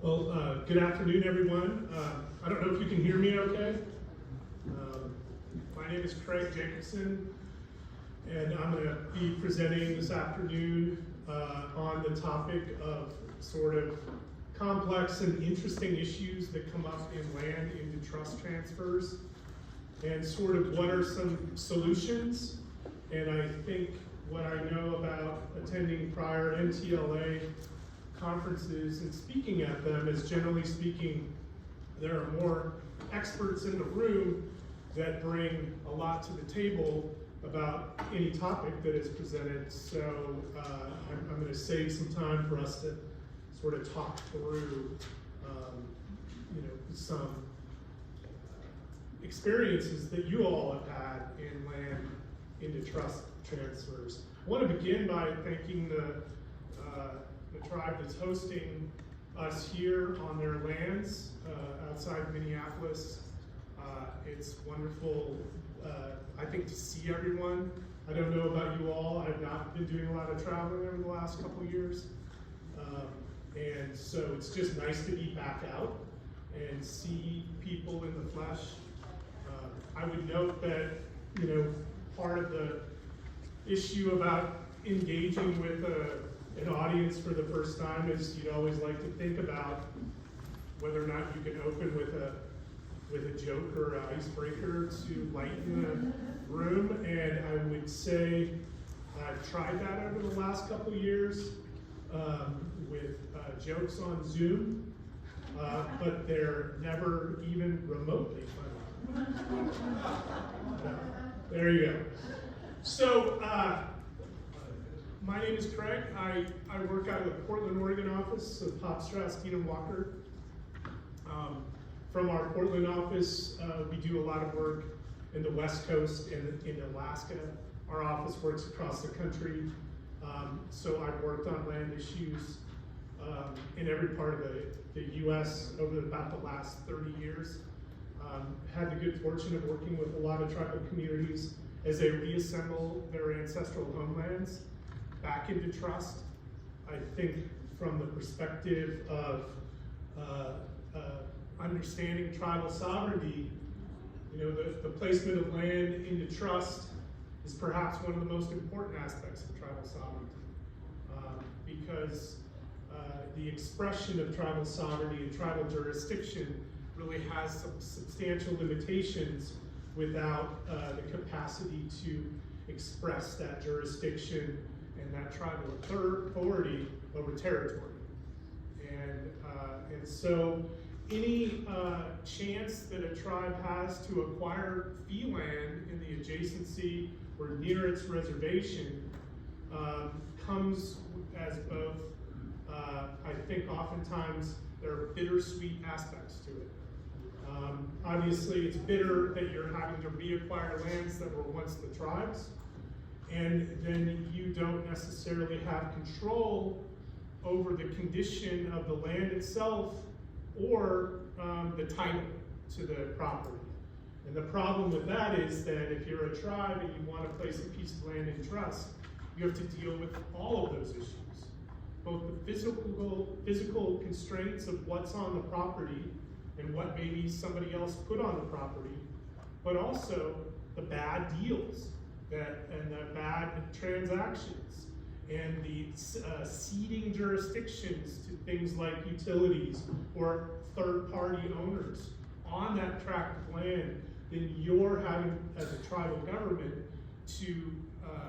Well, good afternoon, everyone. I don't know if you can hear me okay. My name is Craig Jacobson, and I'm going to be presenting this afternoon on the topic of sort of complex and interesting issues that come up in land into trust transfers, and sort of what are some solutions. And I think what I know about attending prior NTLA conferences and speaking at them is, generally speaking, there are more experts in the room that bring a lot to the table about any topic that is presented. So I'm going to save some time for us to sort of talk through, some experiences that you all have had in land into trust transfers. I want to begin by thanking the tribe that's hosting us here on their lands outside Minneapolis. It's wonderful, I think, to see everyone. I don't know about you all. I've not been doing a lot of traveling over the last couple of years. And so it's just nice to be back out and see people in the flesh. I would note that, part of the issue about engaging with an audience for the first time is you'd always like to think about whether or not you can open with a joke or an icebreaker to lighten the room. And I would say I've tried that over the last couple of years with jokes on Zoom, but they're never even remotely funny. There you go. So, my name is Craig. I work out of the Portland, Oregon office of Hobbs, Straus, Walker. From our Portland office, we do a lot of work in the West Coast and in Alaska. Our office works across the country. So I've worked on land issues in every part of the U.S. over about the last 30 years. Had the good fortune of working with a lot of tribal communities as they reassemble their ancestral homelands back into trust. I think from the perspective of understanding tribal sovereignty, the placement of land into trust is perhaps one of the most important aspects of tribal sovereignty, because the expression of tribal sovereignty and tribal jurisdiction really has some substantial limitations without the capacity to express that jurisdiction and that tribal authority over territory. And so any chance that a tribe has to acquire fee land in the adjacency or near its reservation comes as both, I think oftentimes there are bittersweet aspects to it. Obviously, it's bitter that you're having to reacquire lands that were once the tribes, and then you don't necessarily have control over the condition of the land itself or the title to the property. And the problem with that is that if you're a tribe and you want to place a piece of land in trust, you have to deal with all of those issues, both the physical constraints of what's on the property and what maybe somebody else put on the property, but also the bad deals and the bad transactions and the ceding jurisdictions to things like utilities or third-party owners on that tract of land. Then you're having, as a tribal government, to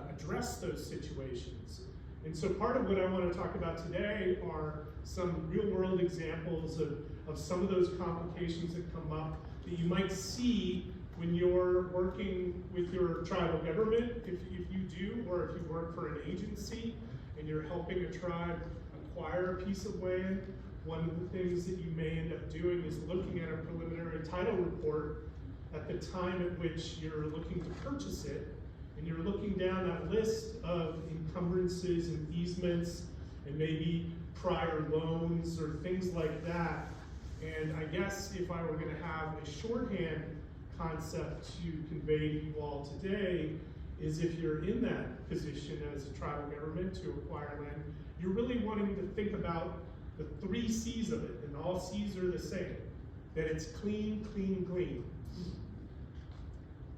address those situations. And so part of what I want to talk about today are some real-world examples of some of those complications that come up that you might see when you're working with your tribal government, if you do, or if you work for an agency and you're helping a tribe acquire a piece of land. One of the things that you may end up doing is looking at a preliminary title report at the time at which you're looking to purchase it, and you're looking down that list of encumbrances and easements and maybe prior loans or things like that. And I guess if I were going to have a shorthand concept to convey to you all today, is if you're in that position as a tribal government to acquire land, you're really wanting to think about the 3 C's of it, and all C's are the same, that it's clean, clean, clean.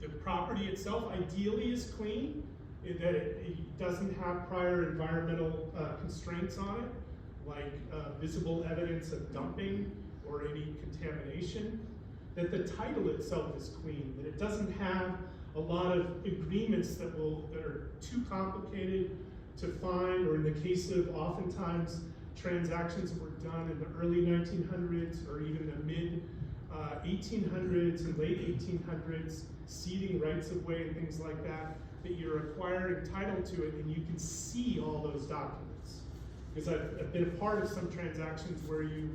The property itself ideally is clean, in that it doesn't have prior environmental constraints on it, like visible evidence of dumping or any contamination. That the title itself is clean, that it doesn't have a lot of agreements that are too complicated to find, or in the case of oftentimes transactions that were done in the early 1900s or even the mid 1800s and late 1800s, ceding rights of way and things like that, that you're acquiring title to it and you can see all those documents. Because I've been a part of some transactions where you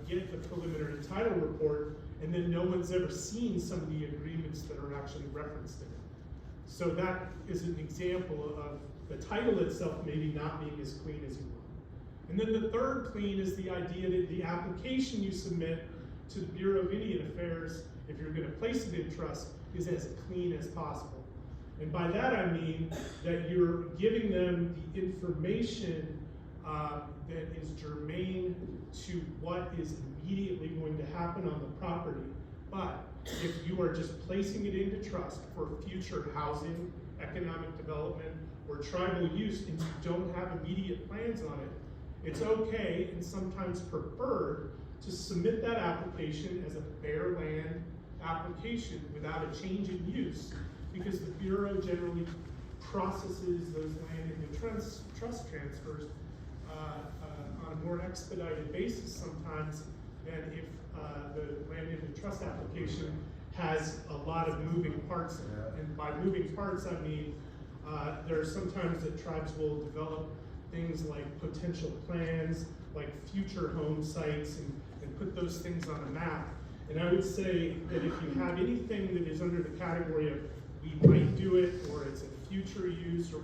get the preliminary title report and then no one's ever seen some of the agreements that are actually referenced in it. So that is an example of the title itself maybe not being as clean as you want. And then the third clean is the idea that the application you submit to the Bureau of Indian Affairs, if you're going to place it in trust, is as clean as possible. And by that I mean that you're giving them the information that is germane to what is immediately going to happen on the property. But if you are just placing it into trust for future housing, economic development, or tribal use, and you don't have immediate plans on it, it's okay and sometimes preferred to submit that application as a bare land application without a change in use, because the Bureau generally processes those land into trust transfers on a more expedited basis sometimes than if the land into trust application has a lot of moving parts in it. And by moving parts, I mean there are sometimes that tribes will develop things like potential plans, like future home sites, and put those things on a map. And I would say that if you have anything that is under the category of we might do it, or it's a future use, or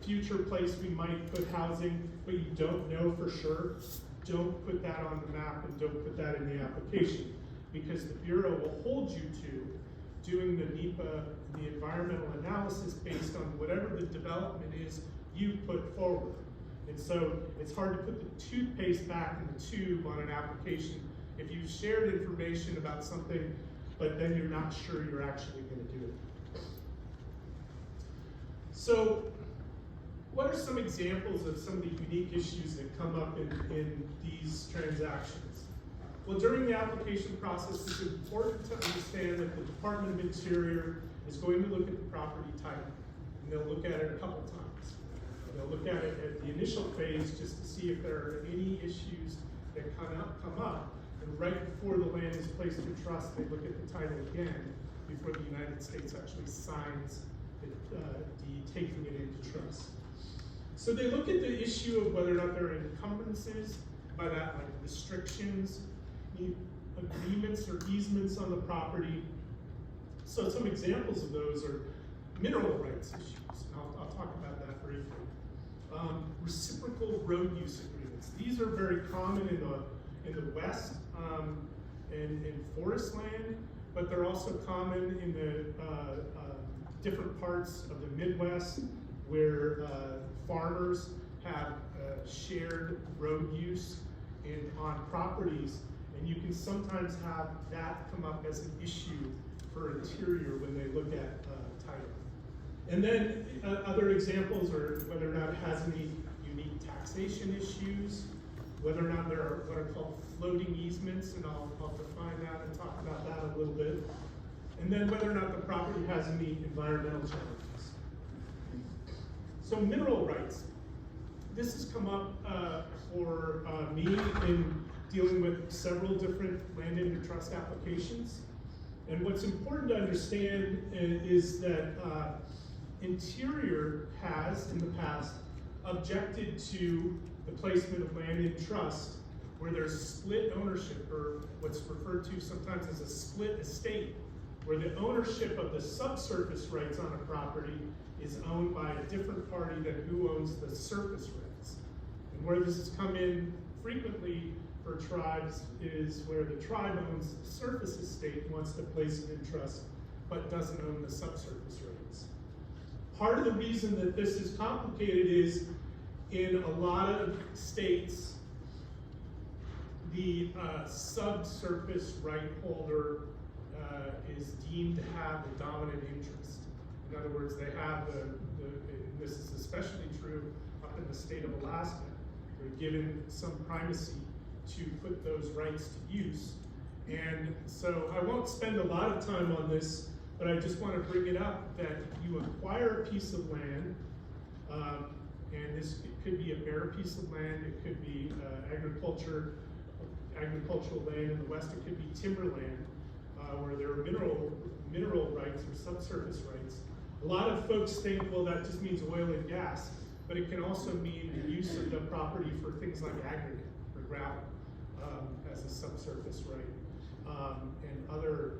future place we might put housing, but you don't know for sure, don't put that on the map and don't put that in the application, because the Bureau will hold you to doing the NEPA, the environmental analysis based on whatever the development is you put forward. And so it's hard to put the toothpaste back in the tube on an application if you've shared information about something, but then you're not sure you're actually going to do it. So what are some examples of some of the unique issues that come up in these transactions? Well, during the application process, it's important to understand that the Department of Interior is going to look at the property type, and they'll look at it a couple times. They'll look at it at the initial phase just to see if there are any issues that come up. And right before the land is placed in trust, they look at the title again before the United States actually signs the taking it into trust. So they look at the issue of whether or not there are encumbrances, by that like restrictions, agreements or easements on the property. So some examples of those are mineral rights issues, and I'll talk about that briefly. Reciprocal road use agreements. These are very common in the West in forest land, but they're also common in the different parts of the Midwest where farmers have shared road use on properties, and you can sometimes have that come up as an issue for Interior when they look at title. And then other examples are whether or not it has any unique taxation issues, whether or not there are what are called floating easements, and I'll define that and talk about that a little bit. And then whether or not the property has any environmental challenges. So mineral rights. This has come up for me in dealing with several different land into trust applications. And what's important to understand is that Interior has, in the past, objected to the placement of land in trust where there's split ownership, or what's referred to sometimes as a split estate, where the ownership of the subsurface rights on a property is owned by a different party than who owns the surface rights. And where this has come in frequently for tribes is where the tribe owns the surface estate and wants to place it in trust, but doesn't own the subsurface rights. Part of the reason that this is complicated is in a lot of states, the subsurface right holder is deemed to have the dominant interest. In other words, they have this is especially true up in the state of Alaska. They're given some primacy to put those rights to use. And so I won't spend a lot of time on this, but I just want to bring it up that you acquire a piece of land, and this could be a bare piece of land, it could be agricultural land in the West, it could be timberland, where there are mineral rights or subsurface rights. A lot of folks think, well, that just means oil and gas, but it can also mean the use of the property for things like aggregate or gravel as a subsurface right, and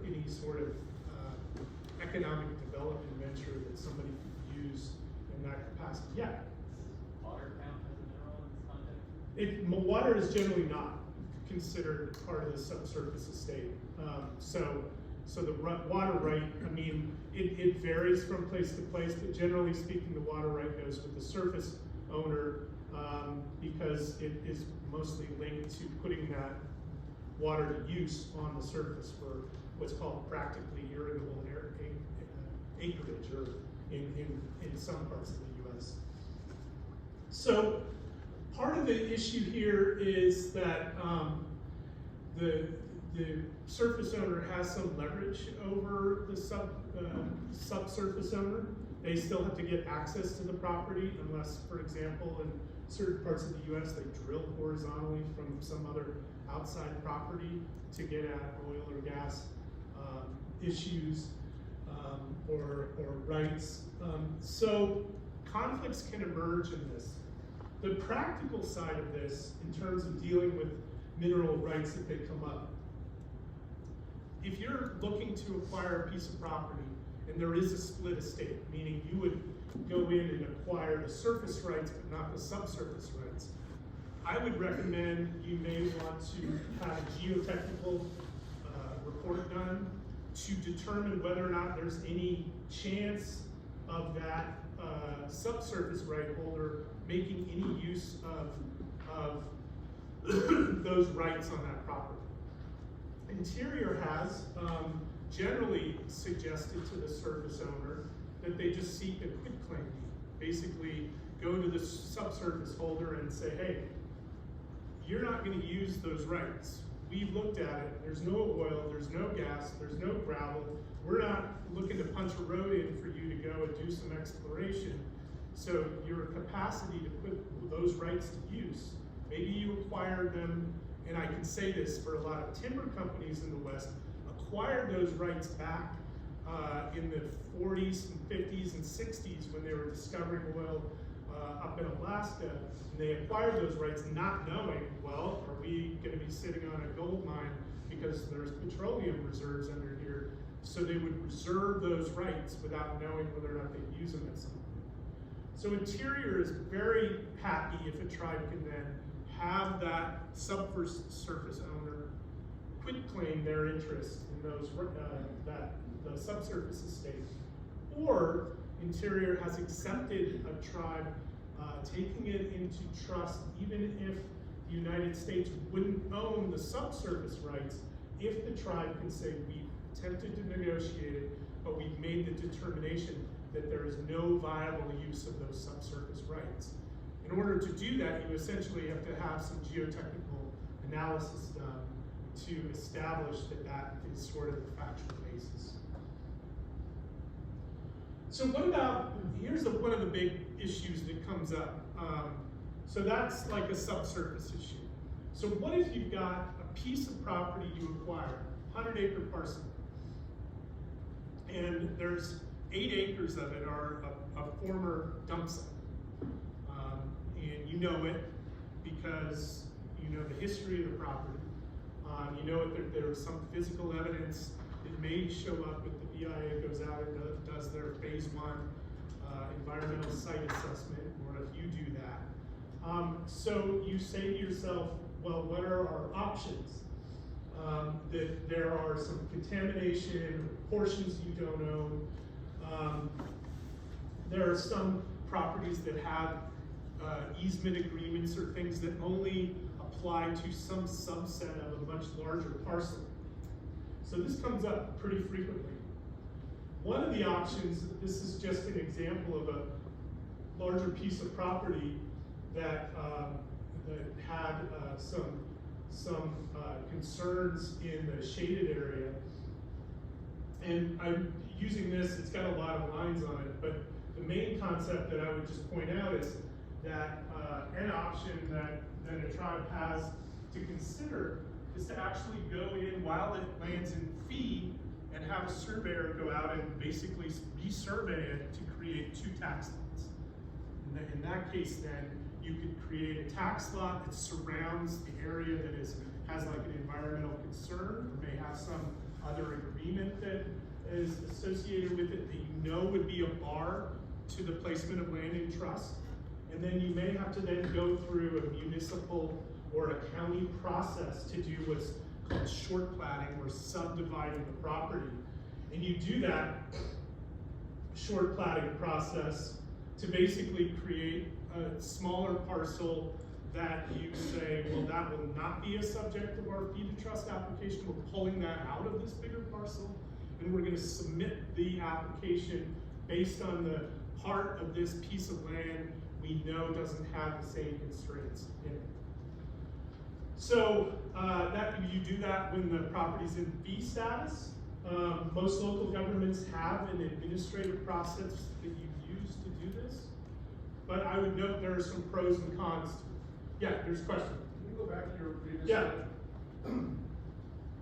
any sort of economic development venture that somebody could use in that capacity. Yeah? Water count as a mineral in this context? Water is generally not considered part of the subsurface estate. So the water right, I mean, it varies from place to place, but generally speaking, the water right goes with the surface owner because it is mostly linked to putting that water to use on the surface for what's called practically irrigable acreage, or in some parts of the U.S. So part of the issue here is that the surface owner has some leverage over the subsurface owner. They still have to get access to the property unless, for example, in certain parts of the U.S. they drill horizontally from some other outside property to get at oil or gas issues or rights. So conflicts can emerge in this. The practical side of this, in terms of dealing with mineral rights that they come up, if you're looking to acquire a piece of property and there is a split estate, meaning you would go in and acquire the surface rights but not the subsurface rights, I would recommend you may want to have a geotechnical report done to determine whether or not there's any chance of that subsurface right holder making any use of those rights on that property. Interior has generally suggested to the surface owner that they just seek a quitclaim deed. Basically, go to the subsurface holder and say, hey, you're not going to use those rights. We've looked at it. There's no oil, there's no gas, there's no gravel. We're not looking to punch a road in for you to go and do some exploration. So your capacity to put those rights to use, maybe you acquired them, and I can say this for a lot of timber companies in the West, acquired those rights back in the 40s and 50s and 60s when they were discovering oil up in Alaska. And they acquired those rights not knowing, well, are we going to be sitting on a gold mine because there's petroleum reserves under here? So they would reserve those rights without knowing whether or not they'd use them at some point. So Interior is very happy if a tribe can then have that subsurface owner quitclaim their interest in those the subsurface estate, or Interior has exempted a tribe taking it into trust, even if the United States wouldn't own the subsurface rights, if the tribe can say we attempted to negotiate it, but we've made the determination that there is no viable use of those subsurface rights. In order to do that, you essentially have to have some geotechnical analysis done to establish that that is sort of the factual basis. So what about, here's one of the big issues that comes up. So that's like a subsurface issue. So what if you've got a piece of property you acquire, 100-acre parcel, and there's 8 acres of it are a former dump site. And you know it because you know the history of the property. You know that there's some physical evidence that may show up if the BIA goes out and does their phase 1 environmental site assessment, or if you do that. So you say to yourself, well, what are our options? That there are some contamination, portions you don't own. There are some properties that have easement agreements or things that only a apply to some subset of a much larger parcel. So this comes up pretty frequently. One of the options, this is just an example of a larger piece of property that had some concerns in the shaded area. And I'm using this, it's got a lot of lines on it, but the main concept that I would just point out is that an option that a tribe has to consider is to actually go in while it lands in fee and have a surveyor go out and basically resurvey it to create 2 tax lots. In that case, then, you could create a tax lot that surrounds the area that has like an environmental concern, or may have some other agreement that is associated with it that you know would be a bar to the placement of land in trust. And then you may have to then go through a municipal or a county process to do what's called short platting, or subdividing the property. And you do that short platting process to basically create a smaller parcel that you say, well, that will not be a subject of our fee to trust application. We're pulling that out of this bigger parcel, and we're going to submit the application based on the part of this piece of land we know doesn't have the same constraints in it. So that you do that when the property's in fee status. Most local governments have an administrative process that you use to do this. But I would note there are some pros and cons to it. Yeah, there's a question. Can you go back to your previous Yeah. slide?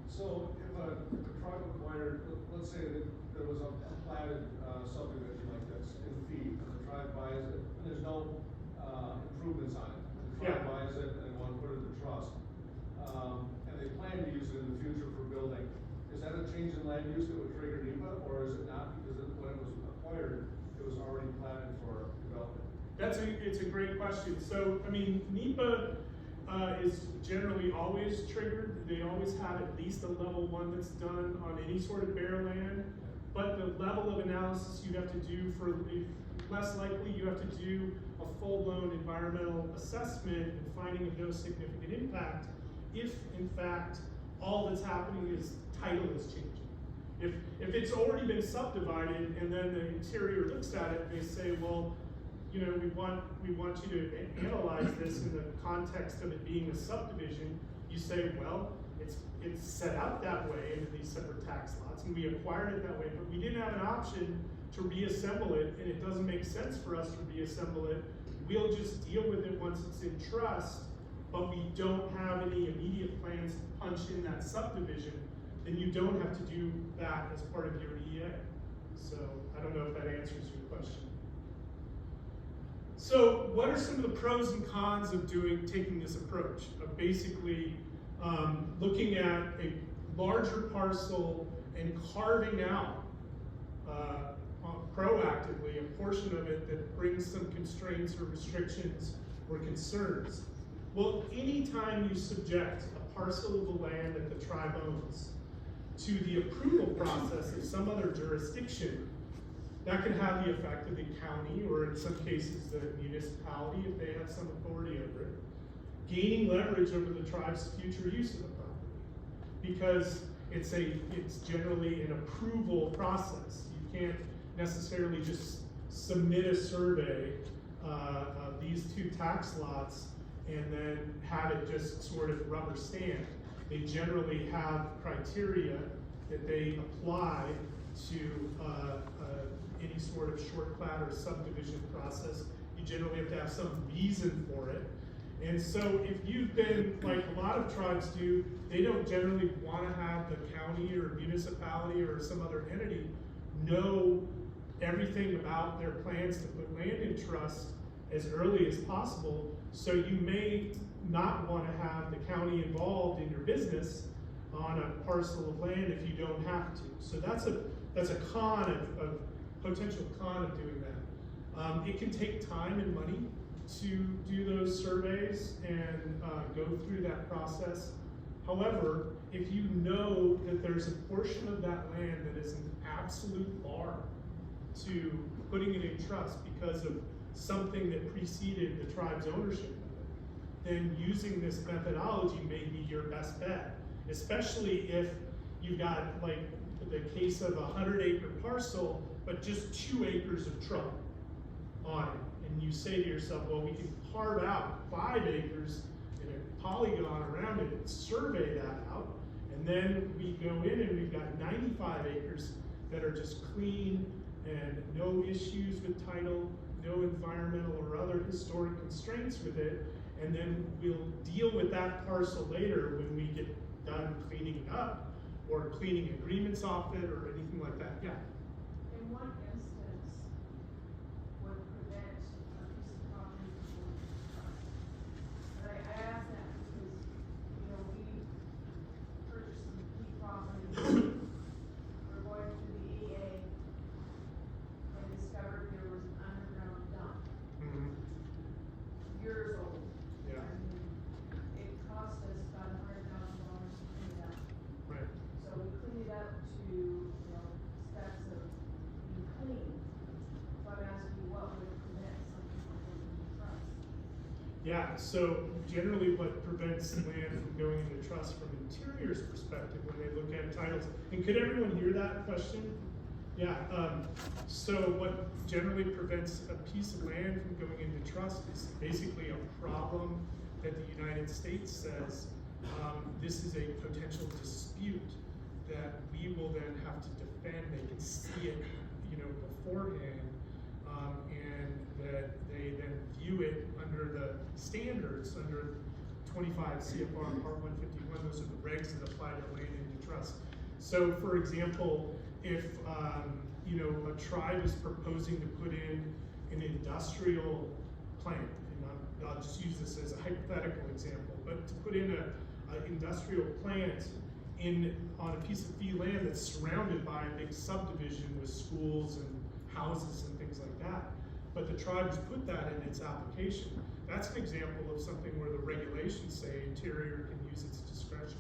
So if a tribe acquired, let's say that there was a platted subdivision like this in fee, and the tribe buys it, and there's no improvements on it. The tribe Yeah. buys it and want to put it in the trust, and they plan to use it in the future for building. Is that a change in land use that would trigger NEPA, or is it not, because when it was acquired, it was already platted for development? It's a great question. So, I mean, NEPA is generally always triggered. They always have at least a level 1 that's done on any sort of bare land. But the level of analysis you have to do less likely you have to do a full-blown environmental assessment and finding of no significant impact if, in fact, all that's happening is title is changing. If it's already been subdivided and then the interior looks at it and they say, well, you know, we want you to analyze this in the context of it being a subdivision, you say, well, it's set out that way into these separate tax lots, and we acquired it that way, but we didn't have an option to reassemble it, and it doesn't make sense for us to reassemble it. We'll just deal with it once it's in trust, but we don't have any immediate plans to punch in that subdivision, then you don't have to do that as part of your EA. So I don't know if that answers your question. So what are some of the pros and cons of taking this approach of basically looking at a larger parcel and carving out proactively a portion of it that brings some constraints or restrictions or concerns? Well, anytime you subject a parcel of the land that the tribe owns to the approval process of some other jurisdiction, that can have the effect of the county, or in some cases the municipality if they have some authority over it, gaining leverage over the tribe's future use of the property. Because it's generally an approval process. You can't necessarily just submit a survey of these 2 tax lots and then have it just sort of rubber stamp. They generally have criteria that they apply to any sort of short plat or subdivision process. You generally have to have some reason for it. And so if you've been, like a lot of tribes do, they don't generally want to have the county or municipality or some other entity know everything about their plans to put land in trust as early as possible. So you may not want to have the county involved in your business on a parcel of land if you don't have to. So that's a con of potential con of doing that. It can take time and money to do those surveys and go through that process. However, if you know that there's a portion of that land that is an absolute bar to putting it in trust because of something that preceded the tribe's ownership of it, then using this methodology may be your best bet, especially if you've got like the case of a 100-acre parcel, but just 2 acres of trouble on it. And you say to yourself, well, we can carve out 5 acres in a polygon around it and survey that out. And then we go in and we've got 95 acres that are just clean and no issues with title, no environmental or other historic constraints with it. And then we'll deal with that parcel later when we get done cleaning it up or cleaning agreements off it or anything like that. Yeah. In one instance, would prevent a piece of property from going into trust. And I ask that because, you know, we purchased some key property. We're going through the EA and discovered there was an underground dump. Mm-hmm. Years old. Yeah. And it cost us about $100,000 to clean it up. Right. So we cleaned it up to, you know, steps of being clean. So I'm asking you, what would prevent something from going into trust? Yeah, so generally what prevents land from going into trust from Interior's perspective when they look at titles, and could everyone hear that question? Yeah, so what generally prevents a piece of land from going into trust is basically a problem that the United States says this is a potential dispute that we will then have to defend. They can see it, you know, beforehand, and that they then view it under the standards, under 25 CFR Part 151. Those are the regs that apply to land into trust. So, for example, if you know, a tribe is proposing to put in an industrial plant, and I'll just use this as a hypothetical example, but to put in an industrial plant on a piece of fee land that's surrounded by a big subdivision with schools and houses and things like that, but the tribe has put that in its application. That's an example of something where the regulations say Interior can use its discretion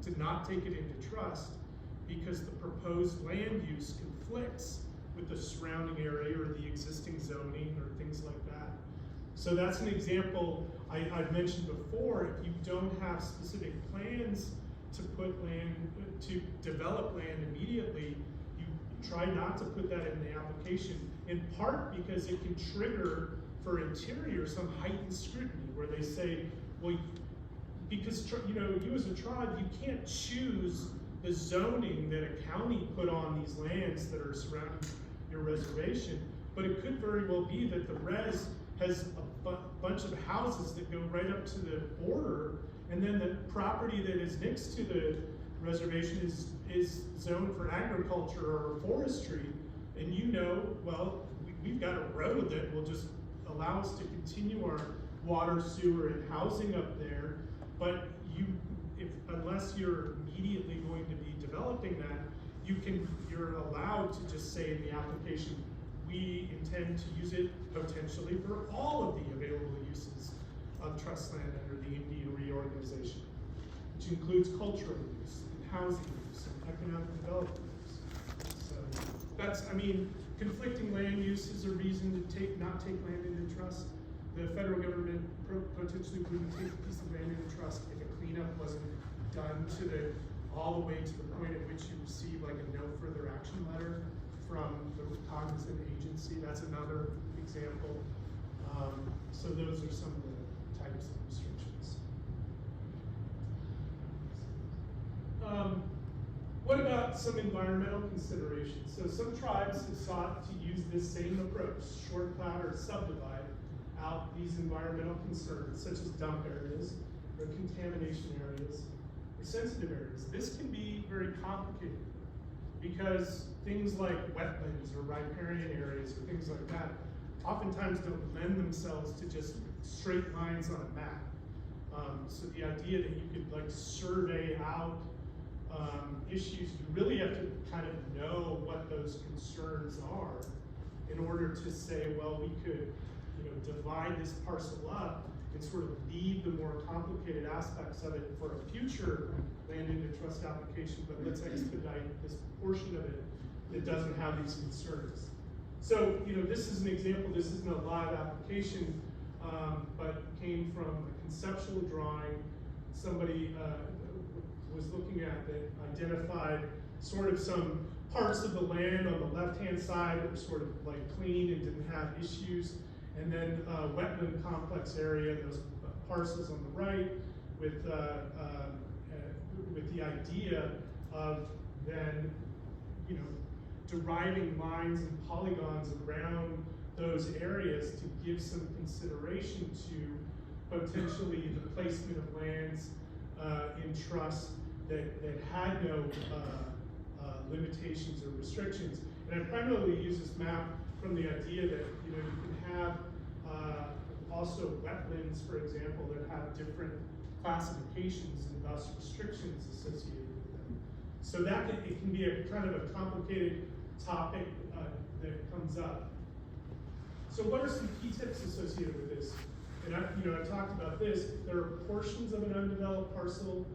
to not take it into trust because the proposed land use conflicts with the surrounding area or the existing zoning or things like that. So that's an example I've mentioned before. If you don't have specific plans to put land, to develop land immediately, you try not to put that in the application, in part because it can trigger for Interior some heightened scrutiny where they say, well, because you know, you as a tribe, you can't choose the zoning that a county put on these lands that are surrounding your reservation, but it could very well be that the res has a bunch of houses that go right up to the border, and then the property that is next to the reservation is zoned for agriculture or forestry, and you know, well, we've got a road that will just allow us to continue our water, sewer, and housing up there, but unless you're immediately going to be developing that, you're allowed to just say in the application, we intend to use it potentially for all of the available uses of trust land under the Indian reorganization, which includes cultural use, and housing use, and economic development use. So that's, I mean, conflicting land use is a reason to not take land into trust. The federal government potentially wouldn't take a piece of land into trust if a cleanup wasn't done all the way to the point at which you receive like a no further action letter from the cognizant agency. That's another example. So those are some of the types of restrictions. What about some environmental considerations? So some tribes have sought to use this same approach, short plat or subdivide out these environmental concerns, such as dump areas or contamination areas or sensitive areas. This can be very complicated because things like wetlands or riparian areas or things like that oftentimes don't lend themselves to just straight lines on a map. So the idea that you could like survey out issues, you really have to kind of know what those concerns are in order to say, well, we could, you know, divide this parcel up and sort of leave the more complicated aspects of it for a future land into trust application, but let's expedite this portion of it that doesn't have these concerns. So, you know, this is an example, this isn't a live application, but came from a conceptual drawing somebody was looking at that identified sort of some parts of the land on the left-hand side that were sort of like clean and didn't have issues, and then wetland complex area, those parcels on the right, with the idea of then, you know, deriving lines and polygons around those areas to give some consideration to potentially the placement of lands in trust that had no limitations or restrictions. And I primarily use this map from the idea that, you know, you can have also wetlands, for example, that have different classifications and thus restrictions associated with them. So that it can be a kind of a complicated topic that comes up. So what are some key tips associated with this? And I talked about this. There are portions of an undeveloped parcel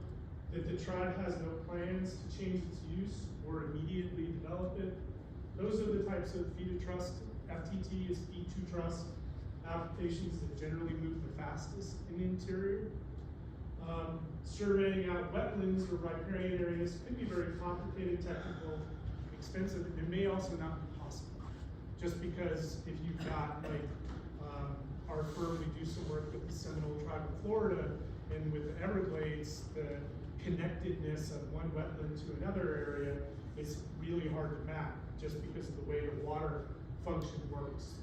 that the tribe has no plans to change its use or immediately develop it. Those are the types of fee to trust, FTT is fee to trust, applications that generally move the fastest in the interior. Surveying out wetlands or riparian areas could be very complicated, technical, expensive, and it may also not be possible. Just because if you've got, like, our firm, we do some work with the Seminole Tribe of Florida, and with the Everglades, the connectedness of one wetland to another area is really hard to map, just because of the way the water function works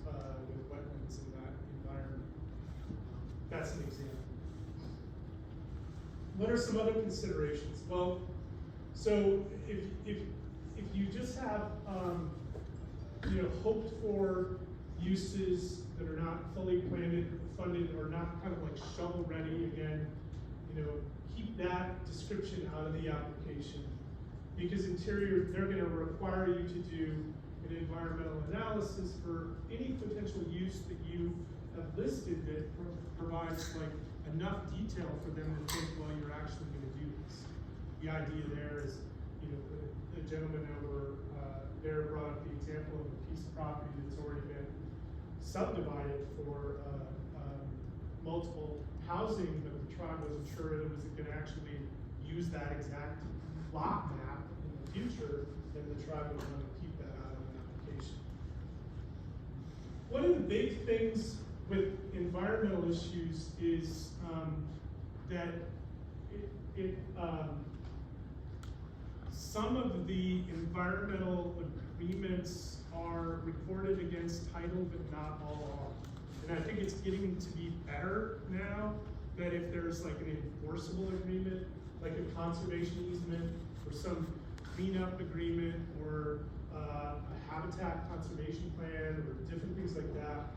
with wetlands in that environment. That's an example. What are some other considerations? Well, so if you just have hoped for uses that are not fully funded or not kind of like shovel ready, again, keep that description out of the application, because interior, they're going to require you to do an environmental analysis for any potential use that you have listed that provides like enough detail for them to think, well, you're actually going to do this. The idea there is, the gentleman over there brought up the example of a piece of property that's already been subdivided for multiple housing, but the tribe wasn't sure it was going to actually use that exact lot map in the future, then the tribe would want to keep that out of the application. One of the big things with environmental issues is that some of the environmental agreements are recorded against title, but not all are. And I think it's getting to be better now that if there's like an enforceable agreement, like a conservation easement or some cleanup agreement or a habitat conservation plan or different things like that,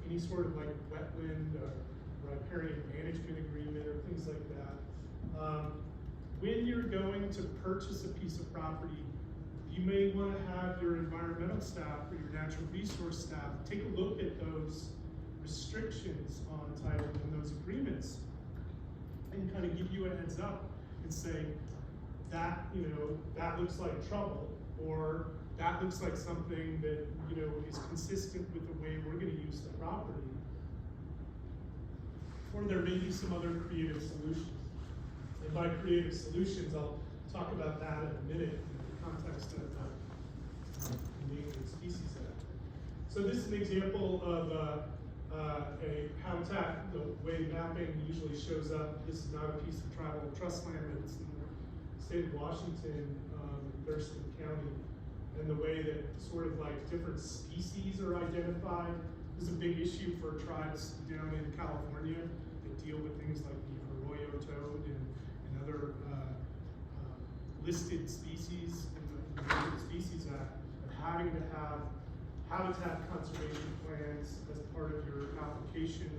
any sort of like wetland or riparian management agreement or things like that. When you're going to purchase a piece of property, you may want to have your environmental staff or your natural resource staff take a look at those restrictions on title and those agreements and kind of give you a heads up and say, that, that looks like trouble, or that looks like something that, is consistent with the way we're going to use the property. Or there may be some other creative solutions. And by creative solutions, I'll talk about that in a minute in the context of the Endangered Species Act. So this is an example of a habitat. The way mapping usually shows up, this is not a piece of tribal trust land, but it's in the state of Washington, Thurston County. And the way that sort of like different species are identified is a big issue for tribes down in California that deal with things like the arroyo toad and other listed species in the Endangered Species Act, of having to have habitat conservation plans as part of your application,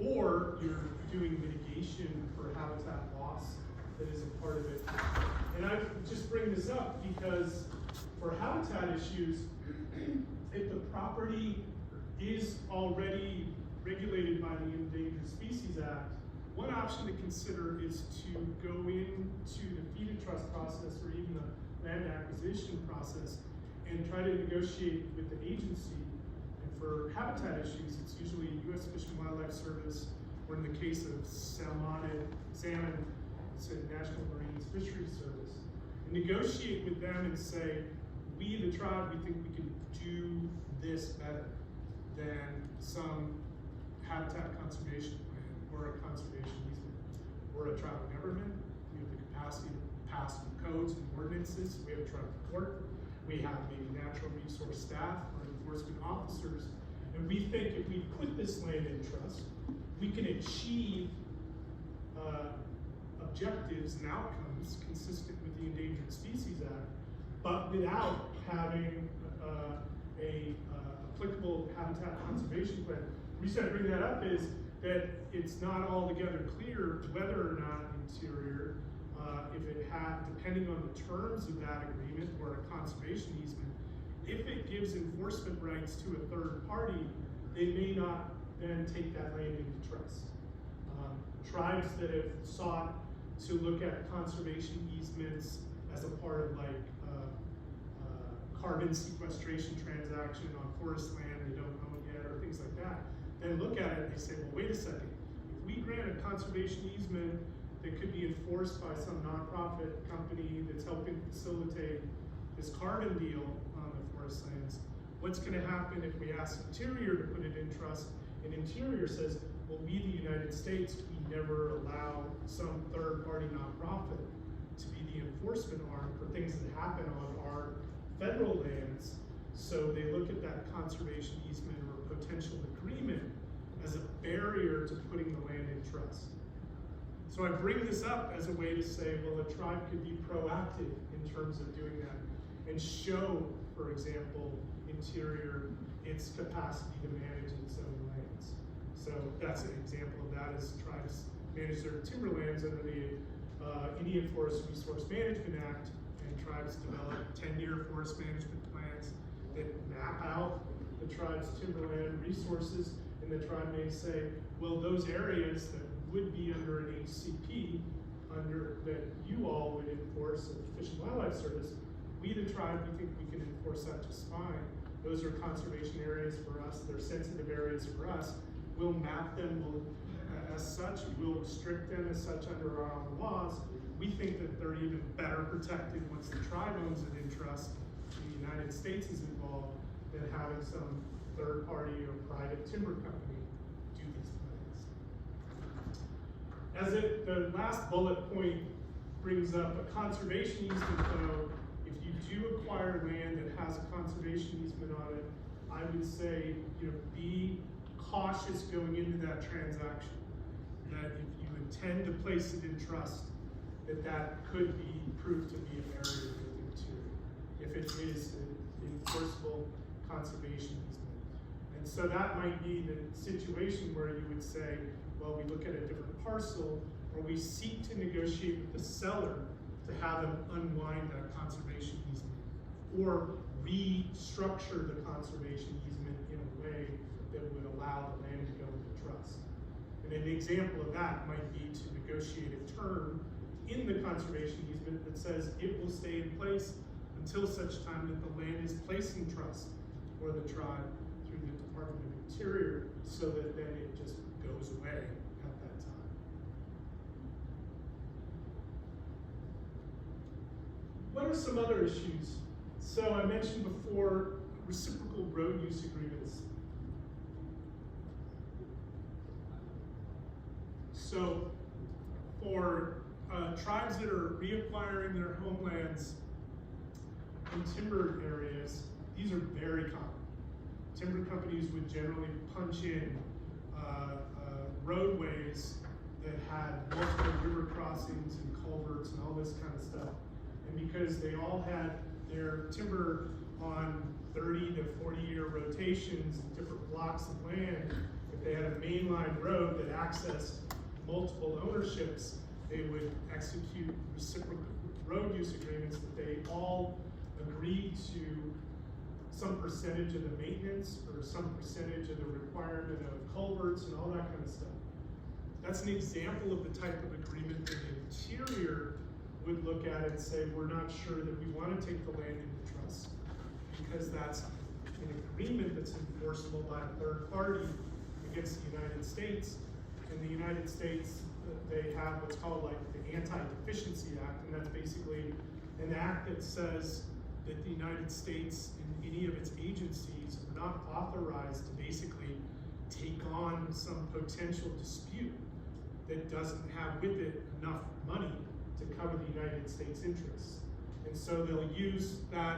or you're doing mitigation for habitat loss that is a part of it. And I just bring this up because for habitat issues, if the property is already regulated by the Endangered Species Act, one option to consider is to go into the fee to trust process or even the land acquisition process and try to negotiate with the agency and for habitat issues, it's usually U.S. Fish and Wildlife Service, or in the case of salmon, it's a National Marine Fisheries Service. And negotiate with them and say, we, the tribe, we think we can do this better than some habitat conservation plan or a conservation easement. We're a tribal government. We have the capacity to pass codes and ordinances. We have a tribal court. We have maybe natural resource staff or enforcement officers. And we think if we put this land in trust, we can achieve objectives and outcomes consistent with the Endangered Species Act, but without having a applicable habitat conservation plan. The reason I bring that up is that it's not altogether clear whether or not Interior, if it had, depending on the terms of that agreement or a conservation easement, if it gives enforcement rights to a third party, they may not then take that land into trust. Tribes that have sought to look at conservation easements as a part of like carbon sequestration transaction on forest land they don't own yet or things like that, then look at it and they say, well, wait a second, if we grant a conservation easement that could be enforced by some nonprofit company that's helping facilitate this carbon deal on the forest lands, what's gonna happen if we ask Interior to put it in trust and Interior says, well, we, the United States, we never allow some third-party nonprofit to be the enforcement arm for things that happen on our federal lands. So they look at that conservation easement or potential agreement as a barrier to putting the land in trust. So I bring this up as a way to say, well, a tribe could be proactive in terms of doing that and show, for example, Interior its capacity to manage its own lands. So that's an example of that, is tribes manage their timberlands under the Indian Forest Resource Management Act, and tribes develop 10-year forest management plans that map out the tribe's timberland resources, and the tribe may say, well, those areas that would be under an HCP, that you all would enforce at the Fish and Wildlife Service, we, the tribe, we think we can enforce that just fine. Those are conservation areas for us, they're sensitive areas for us. We'll map them, as such, we'll restrict them as such under our own laws. We think that they're even better protected once the tribe owns it in trust, and the United States is involved, than having some third party or private timber company do these plans. The last bullet point brings up a conservation easement though. If you do acquire land that has a conservation easement on it, I would say, be cautious going into that transaction. That if you intend to place it in trust, that could be proved to be a barrier to the Interior, if it is an enforceable conservation easement. And so that might be the situation where you would say, well, we look at a different parcel, or we seek to negotiate with the seller to have them unwind that conservation easement, or restructure the conservation easement in a way that would allow the land to go into trust. And an example of that might be to negotiate a term in the conservation easement that says it will stay in place until such time that the land is placed in trust for the tribe through the Department of Interior, so that then it just goes away at that time. What are some other issues? So I mentioned before, reciprocal road use agreements. So for tribes that are reacquiring their homelands in timber areas, these are very common. Timber companies would generally punch in roadways that had multiple river crossings and culverts and all this kind of stuff. And because they all had their timber on 30 to 40-year rotations and different blocks of land, if they had a mainline road that accessed multiple ownerships, they would execute reciprocal road use agreements that they all agreed to some percentage of the maintenance or some percentage of the requirement of culverts and all that kind of stuff. That's an example of the type of agreement that the Interior would look at and say, we're not sure that we want to take the land into trust, because that's an agreement that's enforceable by a third party against the United States. In the United States, they have what's called like the Anti-Deficiency Act, and that's basically an act that says that the United States and any of its agencies are not authorized to basically take on some potential dispute that doesn't have with it enough money to cover the United States interests. And so they'll use that,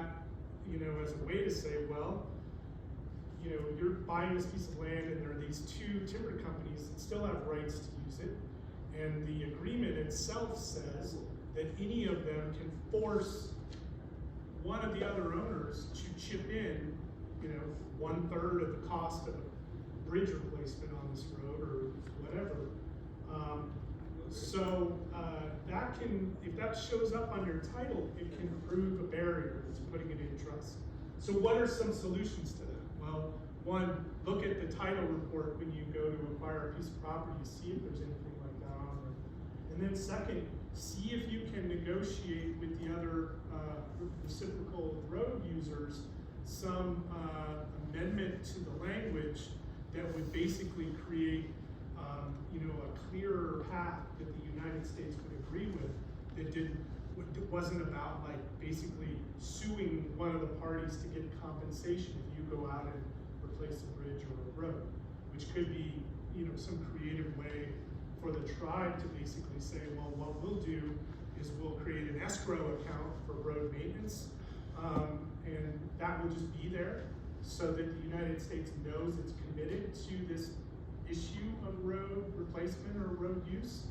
as a way to say, well, you're buying this piece of land and there are these two timber companies that still have rights to use it. And the agreement itself says that any of them can force one of the other owners to chip in, 1/3 of the cost of a bridge replacement on this road or whatever. That can, if that shows up on your title, it can prove a barrier to putting it in trust. So what are some solutions to that? Well, one, look at the title report when you go to acquire a piece of property, see if there's anything like that on there. And then second, see if you can negotiate with the other reciprocal road users some amendment to the language that would basically create a clearer path that the United States would agree with, that wasn't about like basically suing one of the parties to get compensation if you go out and replace a bridge or a road, which could be some creative way for the tribe to basically say, well, what we'll do is we'll create an escrow account for road maintenance, and that will just be there so that the United States knows it's committed to this issue of road replacement or road use.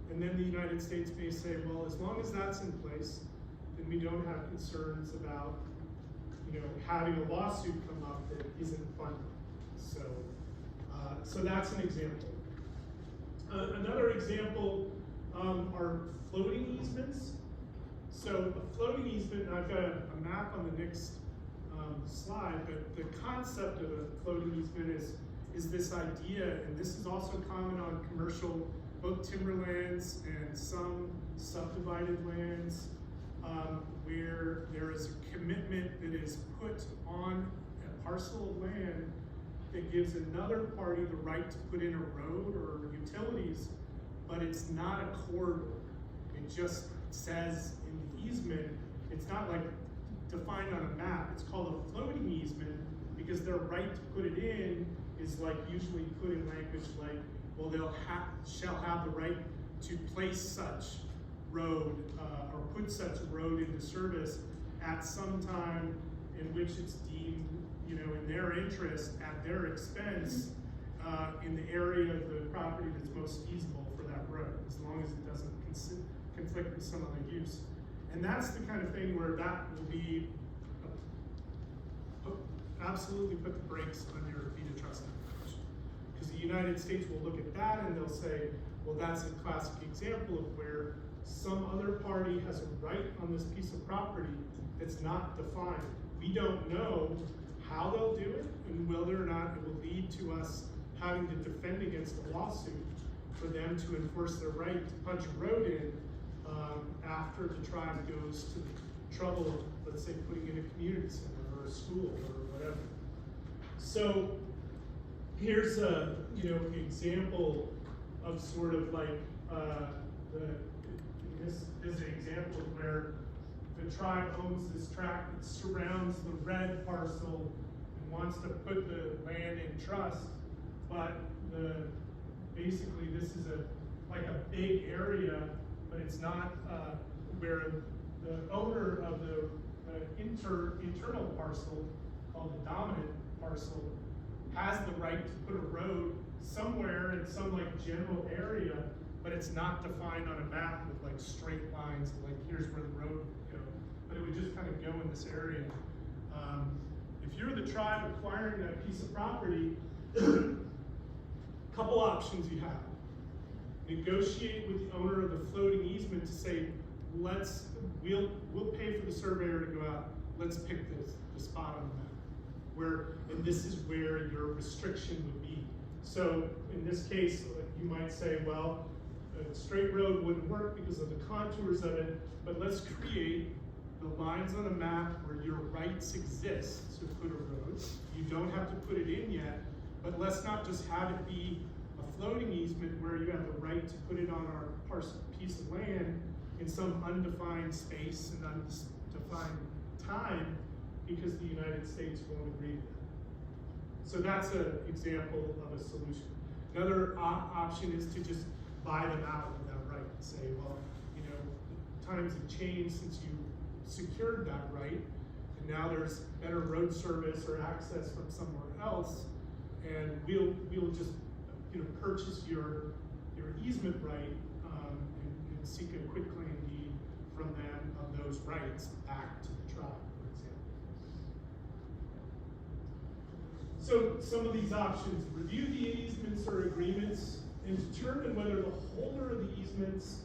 And then the United States may say, well, as long as that's in place, then we don't have concerns about, having a lawsuit come up that isn't funded. So that's an example. Another example are floating easements. So a floating easement, and I've got a map on the next slide, but the concept of a floating easement is this idea, and this is also common on commercial, both timberlands and some subdivided lands, where there is a commitment that is put on a parcel of land that gives another party the right to put in a road or utilities, but it's not a corridor. It just says in the easement, it's not like defined on a map. It's called a floating easement because their right to put it in is like usually put in language like, well, shall have the right to place such road or put such road into service at some time in which it's deemed, in their interest, at their expense, in the area of the property that's most feasible for that road, as long as it doesn't conflict with some other use. And that's the kind of thing where that will be absolutely put the brakes on your deed of trust application. Because the United States will look at that and they'll say, well, that's a classic example of where some other party has a right on this piece of property that's not defined. We don't know how they'll do it and whether or not it will lead to us having to defend against a lawsuit for them to enforce their right to punch a road in after the tribe goes to the trouble of, let's say, putting in a community center or a school or whatever. So here's a example of sort of like this is an example of where the tribe owns this tract that surrounds the red parcel and wants to put the land in trust, but basically this is like a big area, but it's not where the owner of the internal parcel, called the dominant parcel, has the right to put a road somewhere in some like general area, but it's not defined on a map with like straight lines, like here's where the road would go, but it would just kind of go in this area. If you're the tribe acquiring that piece of property, couple options you have. Negotiate with the owner of the floating easement to say, we'll pay for the surveyor to go out, let's pick the spot on the map, and this is where your restriction would be. So in this case, you might say, well, a straight road wouldn't work because of the contours of it, but let's create the lines on a map where your rights exist to put a road. You don't have to put it in yet, but let's not just have it be a floating easement where you have the right to put it on our piece of land in some undefined space and undefined time because the United States won't agree to that. So that's an example of a solution. Another option is to just buy them out of that right and say, well, you know, times have changed since you secured that right, and now there's better road service or access from somewhere else, and we'll just, you know, purchase your easement right and seek a quitclaim deed from them of those rights back to the tribe, for example. So some of these options: review the easements or agreements and determine whether the holder of the easements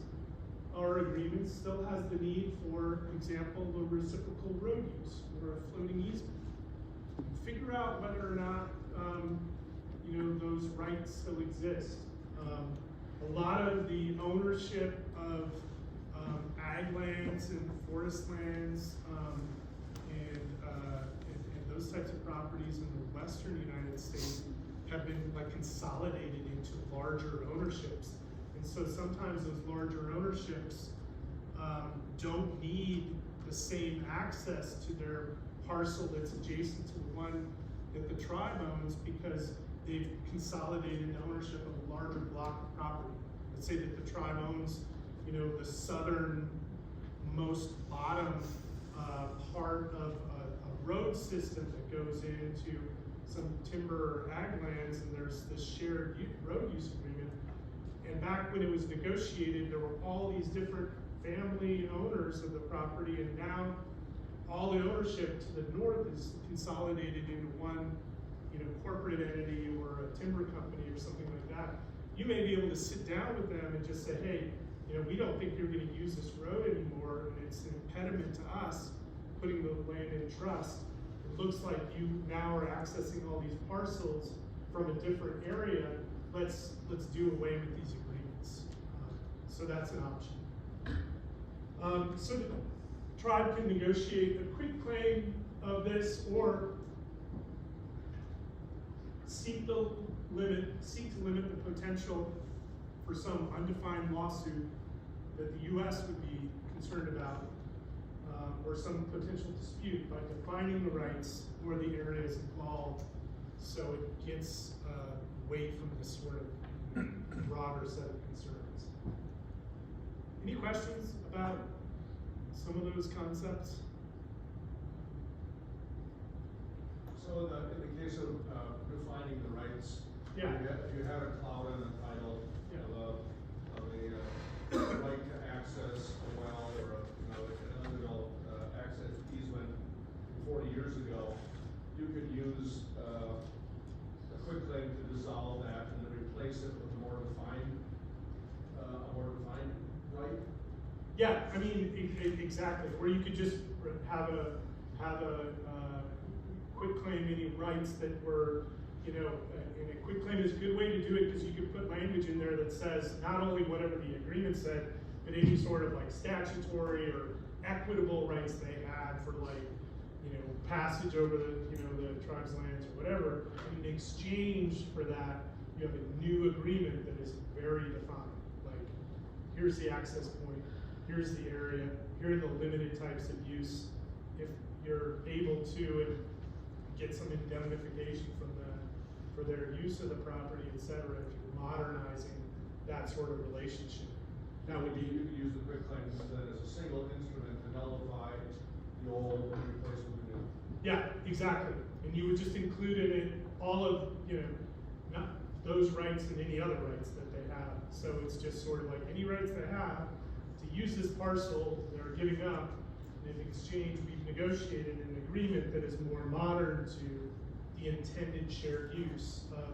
or agreement still has the need for example, the reciprocal road use or a floating easement. Figure out whether or not you know, those rights still exist. A lot of the ownership of ag lands and forest lands and those types of properties in the western United States have been like consolidated into larger ownerships. And so sometimes those larger ownerships don't need the same access to their parcel that's adjacent to the one that the tribe owns because they've consolidated the ownership of a larger block of property. Let's say that the tribe owns, you know, the southernmost bottom part of a road system that goes into some timber or ag lands, and there's this shared road use agreement. And back when it was negotiated, there were all these different family owners of the property, and now all the ownership to the north is consolidated into one, you know, corporate entity or a timber company or something like that. You may be able to sit down with them and just say, hey, you know, we don't think you're going to use this road anymore, and it's an impediment to us putting the land in trust. It looks like you now are accessing all these parcels from a different area. Let's do away with these agreements. So that's an option. So the tribe can negotiate a quitclaim of this, or seek to limit the potential for some undefined lawsuit that the U.S. would be concerned about, or some potential dispute by defining the rights or the areas involved, so it gets away from this sort of broader set of concerns. Any questions about some of those concepts? So in the case of defining the rights, Yeah. if you had a cloud on the title of a right to access a well or an undeveloped access easement 40 years ago, you could use a quitclaim to dissolve that and then replace it with a more defined right. Yeah, I mean, exactly. Where you could just have a quitclaim any rights that were, you know, and a quitclaim is a good way to do it because you could put language in there that says not only whatever the agreement said, but any sort of like statutory or equitable rights they had for, like, you know, passage over the, you know, the tribe's lands or whatever. And in exchange for that, you have a new agreement that is very defined. Like, here's the access point, here's the area, here are the limited types of use. If you're able to and get some indemnification from them for their use of the property, etc., if you're modernizing that sort of relationship. That would be, you could use the quitclaim as a single instrument to nullify the old and replace it with the new. yeah, exactly. And you would just include in it all of, you know, not those rights and any other rights that they have. So it's just sort of like any rights they have to use this parcel they're giving up, and in exchange we've negotiated an agreement that is more modern to the intended shared use of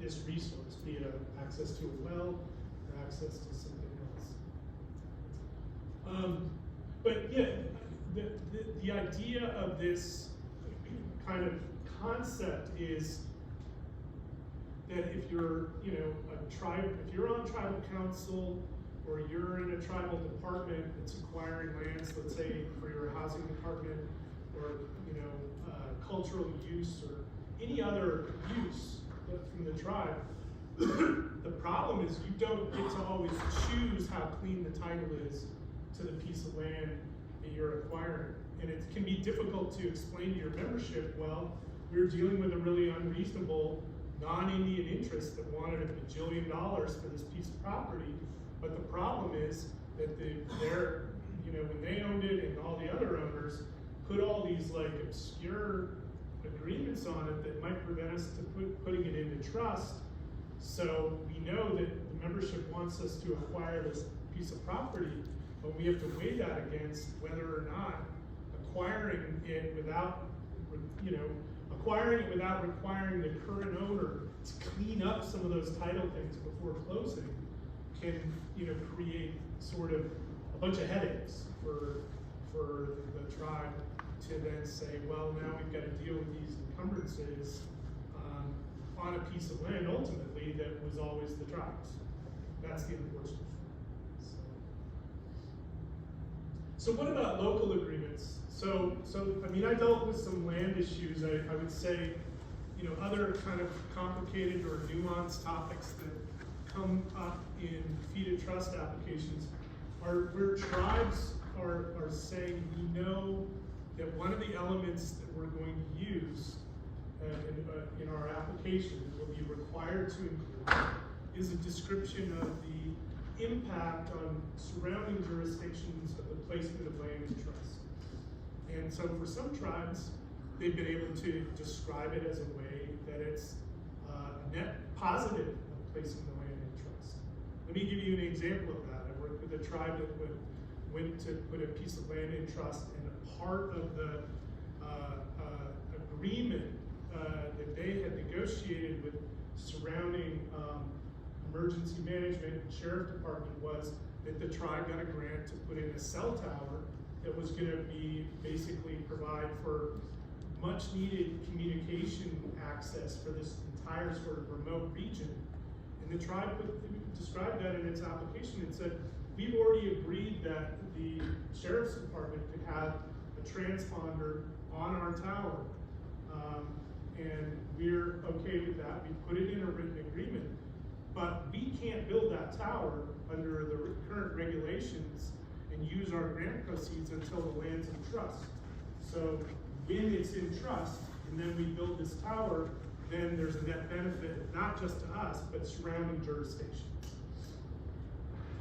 this resource, be it access to a well or access to something else. But yeah, the idea of this kind of concept is that if you're, you know, if you're on tribal council, or you're in a tribal department that's acquiring lands, let's say for your housing department, or, you know, cultural use, or any other use from the tribe, the problem is you don't get to always choose how clean the title is to the piece of land that you're acquiring. And it can be difficult to explain to your membership, well, we're dealing with a really unreasonable non-Indian interest that wanted $1 bajillion for this piece of property. But the problem is that they're, you know, when they owned it and all the other owners put all these like obscure agreements on it that might prevent us to putting it into trust. So we know that the membership wants us to acquire this piece of property, but we have to weigh that against whether or not acquiring it without, you know, acquiring it without requiring the current owner to clean up some of those title things before closing can, you know, create sort of a bunch of headaches for the tribe to then say, well, now we've got to deal with these encumbrances on a piece of land ultimately that was always the tribe's. That's the unfortunate. So what about local agreements? So I mean, I dealt with some land issues. I would say, you know, other kind of complicated or nuanced topics that come up in deed trust applications are where tribes are saying, we know that one of the elements that we're going to use in our application will be required to include is a description of the impact on surrounding jurisdictions of the placement of land in trust. And so for some tribes, they've been able to describe it as a way that it's a net positive of placing the land in trust. Let me give you an example of that. I worked with a tribe that went to put a piece of land in trust, and a part of the agreement that they had negotiated with surrounding emergency management and sheriff department was that the tribe got a grant to put in a cell tower that was going to be basically provide for much needed communication access for this entire sort of remote region. And the tribe described that in its application and said, we've already agreed that the sheriff's department could have a transponder on our tower. And we're okay with that. We put it in a written agreement, but we can't build that tower under the current regulations and use our grant proceeds until the land's in trust. So when it's in trust and then we build this tower, then there's a net benefit, not just to us, but surrounding jurisdictions.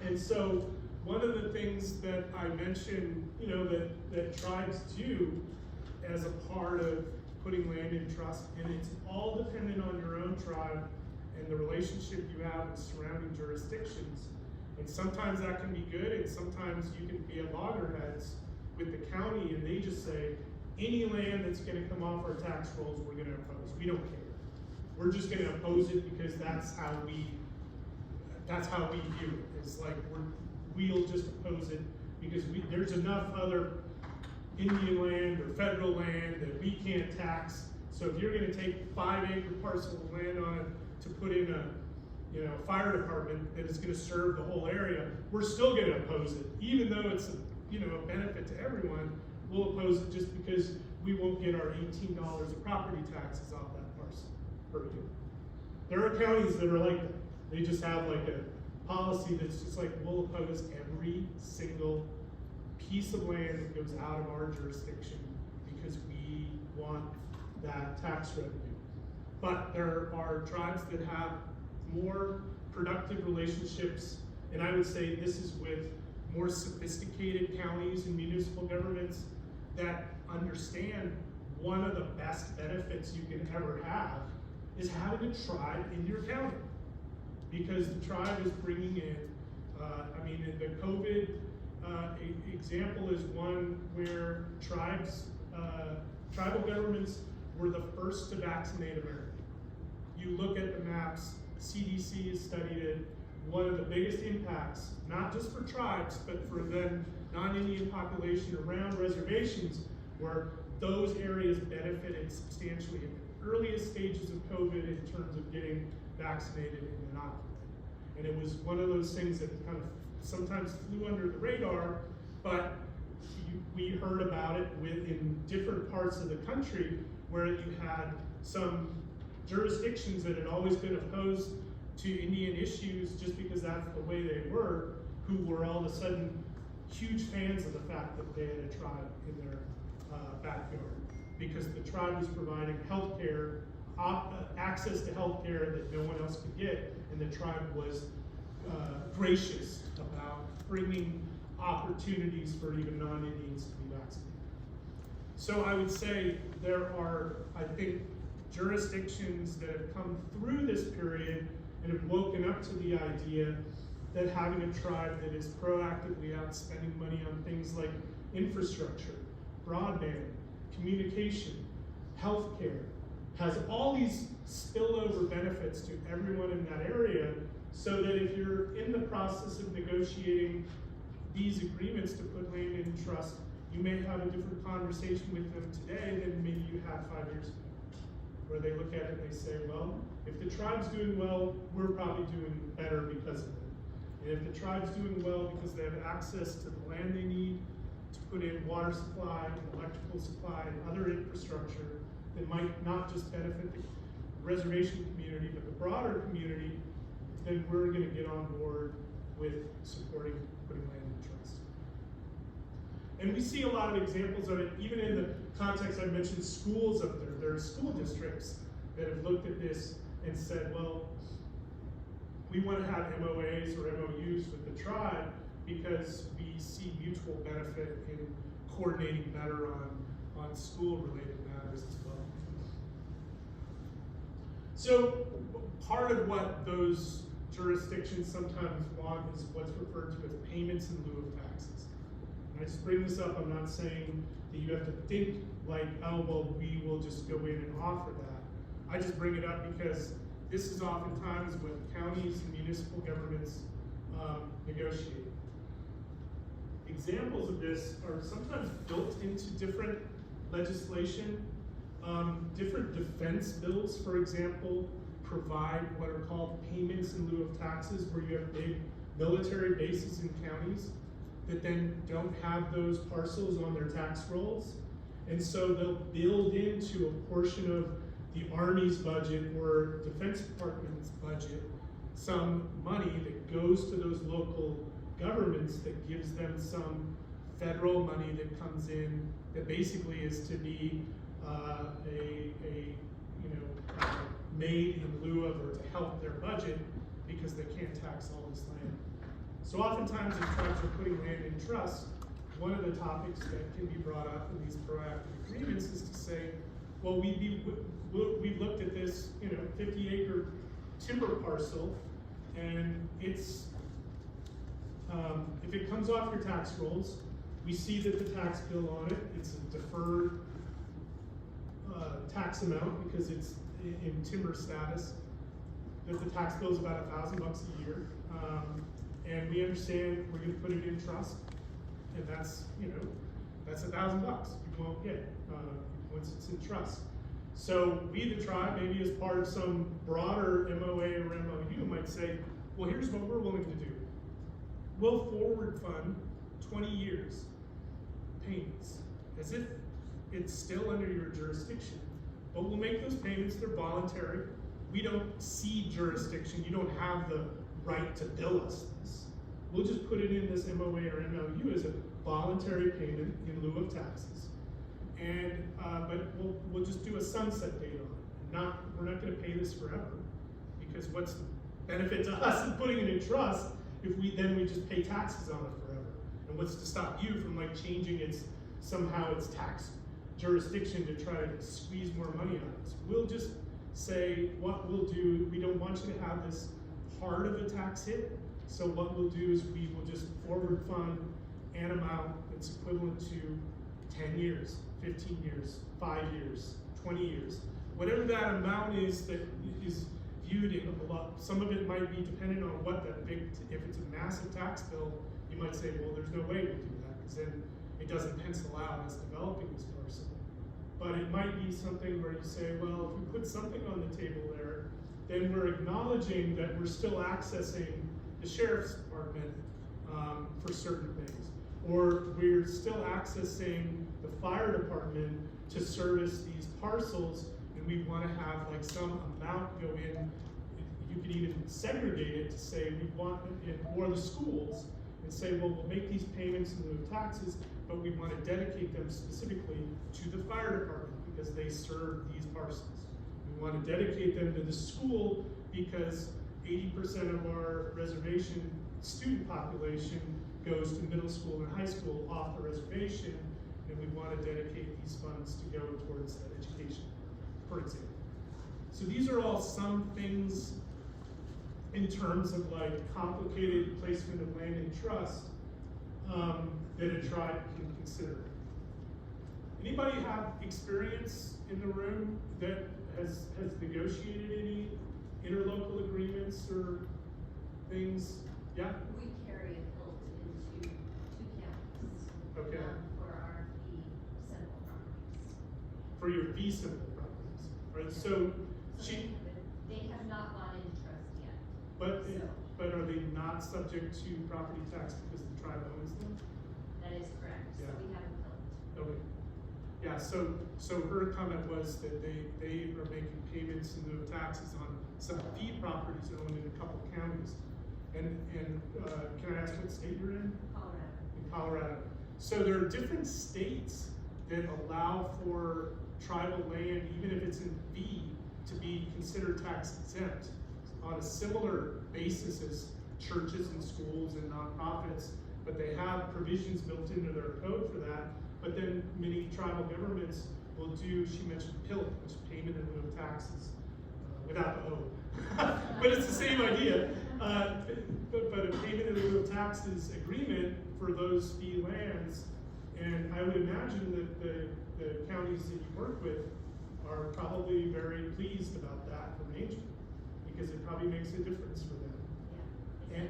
And so one of the things that I mentioned, you know, that tribes do as a part of putting land in trust, and it's all dependent on your own tribe and the relationship you have with surrounding jurisdictions. And sometimes that can be good, and sometimes you can be at loggerheads with the county, and they just say, any land that's gonna come off our tax rolls, we're gonna oppose. We don't care. We're just gonna oppose it because that's how we view it. It's like we'll just oppose it because there's enough other Indian land or federal land that we can't tax. So if you're gonna take a 5-acre parcel of land on it to put in a fire department that is gonna serve the whole area, we're still gonna oppose it. Even though it's a benefit to everyone, we'll oppose it just because we won't get our $18 of property taxes off that parcel per year. There are counties that are like that. They just have like a policy that's just like, we'll oppose every single piece of land that goes out of our jurisdiction because we want that tax revenue. But there are tribes that have more productive relationships, and I would say this is with more sophisticated counties and municipal governments that understand one of the best benefits you can ever have is having a tribe in your county. Because the tribe is bringing in, the COVID example is one where tribal governments were the first to vaccinate America. You look at the maps, CDC has studied it, one of the biggest impacts, not just for tribes, but for the non-Indian population around reservations, where those areas benefited substantially in the earliest stages of COVID in terms of getting vaccinated and inoculated. And it was one of those things that kind of sometimes flew under the radar, but we heard about it in different parts of the country where you had some jurisdictions that had always been opposed to Indian issues just because that's the way they were, who were all of a sudden huge fans of the fact that they had a tribe in their backyard, because the tribe was providing healthcare, access to healthcare that no one else could get, and the tribe was gracious about bringing opportunities for even non-Indians to be vaccinated. So I would say there are, I think, jurisdictions that have come through this period and have woken up to the idea that having a tribe that is proactively out spending money on things like infrastructure, broadband, communication, healthcare, has all these spillover benefits to everyone in that area, so that if you're in the process of negotiating these agreements to put land in trust, you may have a different conversation with them today than maybe you had 5 years ago, where they look at it and they say, well, if the tribe's doing well, we're probably doing better because of it. And if the tribe's doing well because they have access to the land they need to put in water supply, and electrical supply, and other infrastructure that might not just benefit the reservation community, but the broader community, then we're gonna get on board with supporting putting land in trust. And we see a lot of examples of it, even in the context I mentioned schools up there. There are school districts that have looked at this and said, well, we want to have MOAs or MOUs with the tribe because we see mutual benefit in coordinating better on school-related matters as well. So part of what those jurisdictions sometimes want is what's referred to as payments in lieu of taxes. And I just bring this up, I'm not saying that you have to think like, oh, well, we will just go in and offer that. I just bring it up because this is oftentimes what counties and municipal governments negotiate. Examples of this are sometimes built into different legislation. Different defense bills, for example, provide what are called payments in lieu of taxes, where you have big military bases in counties that then don't have those parcels on their tax rolls. And so they'll build into a portion of the Army's budget or Defense Department's budget some money that goes to those local governments that gives them some federal money that comes in that basically is to be made in lieu of or to help their budget because they can't tax all this land. So oftentimes in tribes are putting land in trust, one of the topics that can be brought up in these proactive agreements is to say, well, we've looked at this 50-acre timber parcel, and it's if it comes off your tax rolls, we see that the tax bill on it, it's a deferred tax amount because it's in timber status, that the tax bill is about $1,000 a year, and we understand we're going to put it in trust, and that's that's $1,000 you won't get once it's in trust. So we, the tribe, maybe as part of some broader MOA or MOU, might say, well, here's what we're willing to do. We'll forward fund 20 years payments, as if it's still under your jurisdiction. But we'll make those payments, they're voluntary. We don't cede jurisdiction. You don't have the right to bill us this. We'll just put it in this MOA or MOU as a voluntary payment in lieu of taxes. And but we'll just do a sunset date on it. We're not going to pay this forever, because what's the benefit to us in putting it in trust if we just pay taxes on it forever? And what's to stop you from changing its tax jurisdiction to try to squeeze more money out of us? We'll just say what we'll do. We don't want you to have this hard of a tax hit. So what we'll do is we will just forward fund an amount that's equivalent to 10 years, 15 years, 5 years, 20 years. Whatever that amount is that is viewed in a lot. Some of it might be dependent on what that big, if it's a massive tax bill, you might say, well, there's no way we'll do that, because then it doesn't pencil out as developing this parcel. But it might be something where you say, well, if we put something on the table there, then we're acknowledging that we're still accessing the sheriff's department for certain things. Or we're still accessing the fire department to service these parcels, and we want to have like some amount go in. You could even segregate it to say we want it, or the schools, and say, well, we'll make these payments in lieu of taxes, but we want to dedicate them specifically to the fire department because they serve these parcels. We want to dedicate them to the school because 80% of our reservation student population goes to middle school and high school off the reservation, and we want to dedicate these funds to go towards that education, for example. So these are all some things in terms of like complicated placement of land in trust that a tribe can consider. Anybody have experience in the room that has negotiated any interlocal agreements or things? Yeah? We carry a built into two counties. Okay. For our fee simple properties. For your fee simple properties, right? So she, They have not gone into trust yet. but So- are they not subject to property tax because the tribe owns them? That is correct, so Yeah. we have a built. Okay. Yeah, so her comment was that they are making payments in lieu of taxes on some fee properties owned in a couple counties. And can I ask what state you're in? Colorado. In Colorado. So there are different states that allow for tribal land, even if it's in fee, to be considered tax exempt on a similar basis as churches and schools and nonprofits, but they have provisions built into their code for that. But then many tribal governments will do, she mentioned PILT, which is payment in lieu of taxes, without the O. But it's the same idea. But a payment in lieu of taxes agreement for those fee lands. And I would imagine that the counties that you work with are probably very pleased about that arrangement because it probably makes a difference for them. Yeah.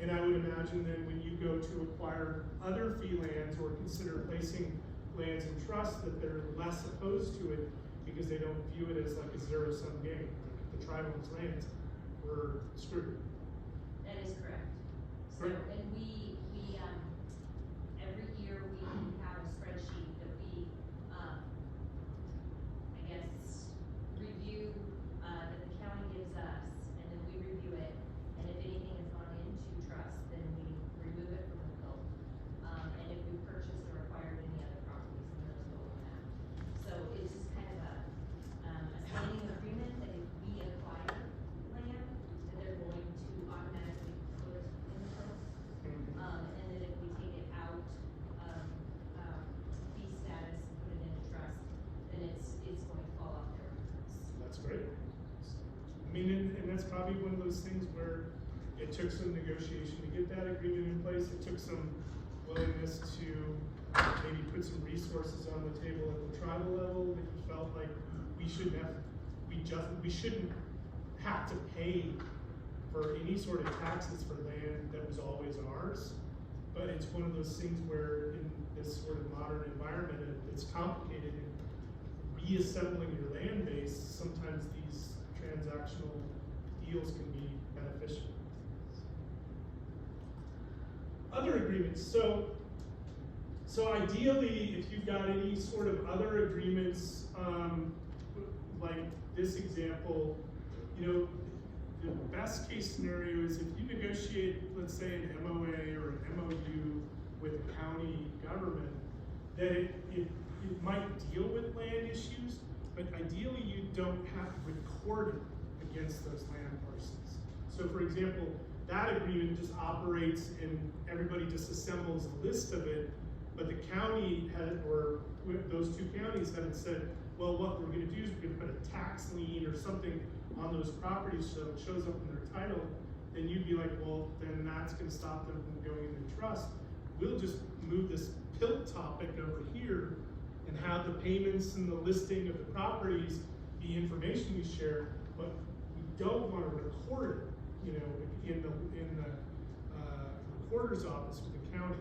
And I would imagine that when you go to acquire other fee lands or consider placing lands in trust, that they're less opposed to it because they don't view it as like a zero-sum game. Like if the tribe owns lands, we're screwed. That is correct. So, Great. and we every year we have a spreadsheet that we, I guess, review, that the county gives us, and then we review it, and if anything has gone into trust, then we remove it from the code. And if we purchased or acquired any other properties, then those go with that. So it's just kind of a standing agreement that if we acquire land, that they're going to automatically put in the code. And then if we take it out of fee status and put it into trust, then it's going to fall off their records. That's great. I mean, and that's probably one of those things where it took some negotiation to get that agreement in place. It took some willingness to maybe put some resources on the table at the tribal level that you felt like we shouldn't have to pay for any sort of taxes for land that was always ours. But it's one of those things where in this sort of modern environment, it's complicated. And reassembling your land base, sometimes these transactional deals can be beneficial. Other agreements. So ideally, if you've got any sort of other agreements, like this example, you know, the best case scenario is if you negotiate, let's say, an MOA or an MOU with a county government, that it might deal with land issues, but ideally you don't have to record it against those land parcels. So for example, that agreement just operates and everybody just assembles a list of it, but the county had, or those two counties haven't said, well, what we're gonna do is we're gonna put a tax lien or something on those properties so it shows up in their title, then you'd be like, well, then that's gonna stop them from going into trust. We'll just move this PILT topic over here and have the payments and the listing of the properties be information we share, but we don't wanna record it, you know, in the recorder's office with the county.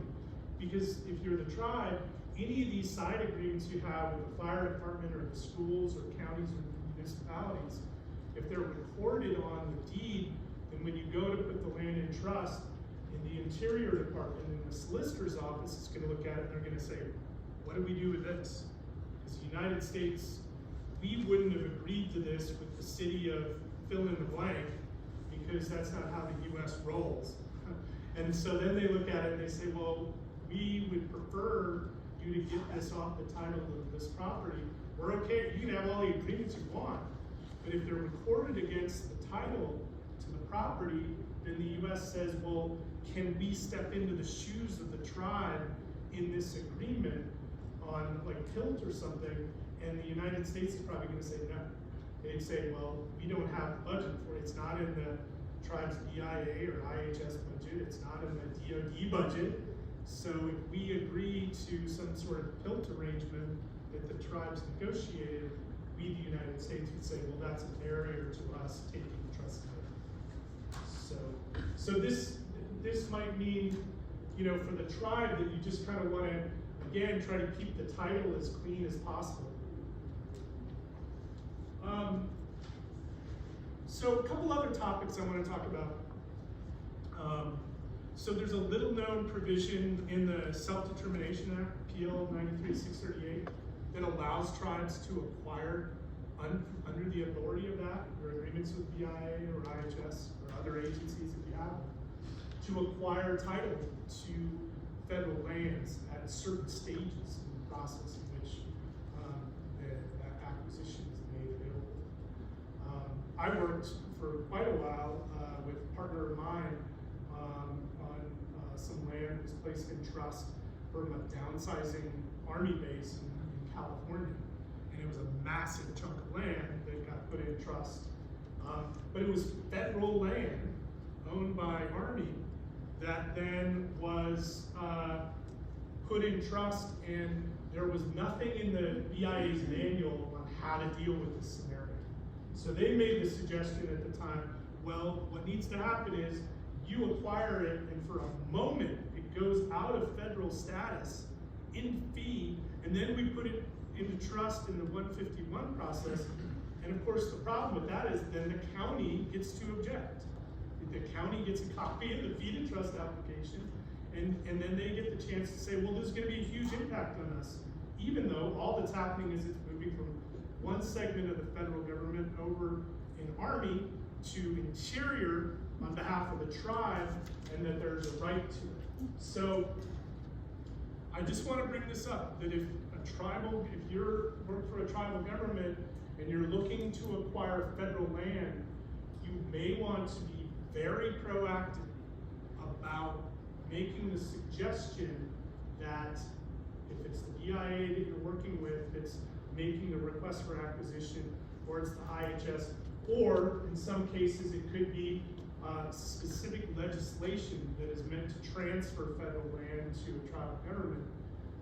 Because if you're the tribe, any of these side agreements you have with the fire department or the schools or counties or municipalities, if they're recorded on the deed, then when you go to put the land in trust, in the Interior Department, in the solicitor's office is gonna look at it and they're gonna say, what do we do with this? Because the United States, we wouldn't have agreed to this with the city of fill in the blank, because that's not how the US rolls. And so then they look at it and they say, well, we would prefer you to get this off the title of this property. We're okay, you can have all the agreements you want, but if they're recorded against the title to the property, then the US says, well, can we step into the shoes of the tribe in this agreement on like tilt or something? And the United States is probably gonna say no. They'd say, well, we don't have the budget for it. It's not in the tribe's BIA or IHS budget. It's not in the DoD budget. So if we agree to some sort of tilt arrangement that the tribes negotiated, we, the United States, would say, well, that's a barrier to us taking the trust title. So this might mean, you know, for the tribe that you just kind of want to, again, try to keep the title as clean as possible. So a couple other topics I want to talk about. So there's a little known provision in the Self-Determination Act, PL 93-638, that allows tribes to acquire under the authority of that, or agreements with BIA or IHS or other agencies if you have, to acquire title to federal lands at certain stages in the process in which that acquisition is made available. I worked for quite a while with a partner of mine on some land that was placed in trust from a downsizing Army base in California. And it was a massive chunk of land that got put in trust. But it was federal land owned by Army that then was put in trust, and there was nothing in the BIA's manual on how to deal with this scenario. So they made the suggestion at the time, well, what needs to happen is you acquire it, and for a moment it goes out of federal status in fee, and then we put it into trust in the 151 process. And of course, the problem with that is then the county gets to object. The county gets a copy of the fee to trust application, and then they get the chance to say, well, there's gonna be a huge impact on us, even though all that's happening is it's moving from one segment of the federal government over in Army to Interior on behalf of the tribe, and that there's a right to it. So I just want to bring this up, that if you're work for a tribal government and you're looking to acquire federal land, you may want to be very proactive about making the suggestion that if it's the BIA that you're working with that's making the request for acquisition, or it's the IHS, or in some cases it could be specific legislation that is meant to transfer federal land to a tribal government,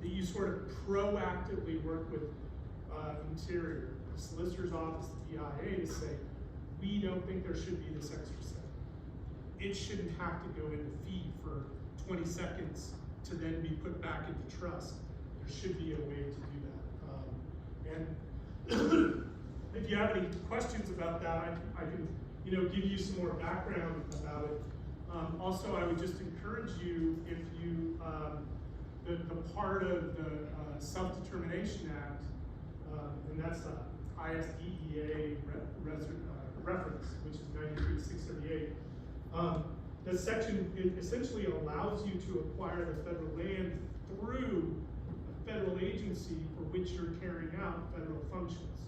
that you sort of proactively work with Interior, the Solicitor's Office, the DIA, to say, we don't think there should be this extra step. It shouldn't have to go into fee for 20 seconds to then be put back into trust. There should be a way to do that. And if you have any questions about that, I can give you some more background about it. Also, I would just encourage you, if you, the part of the Self-Determination Act, and that's the ISDEA reference, which is 93-638. The section, it essentially allows you to acquire the federal land through a federal agency for which you're carrying out federal functions.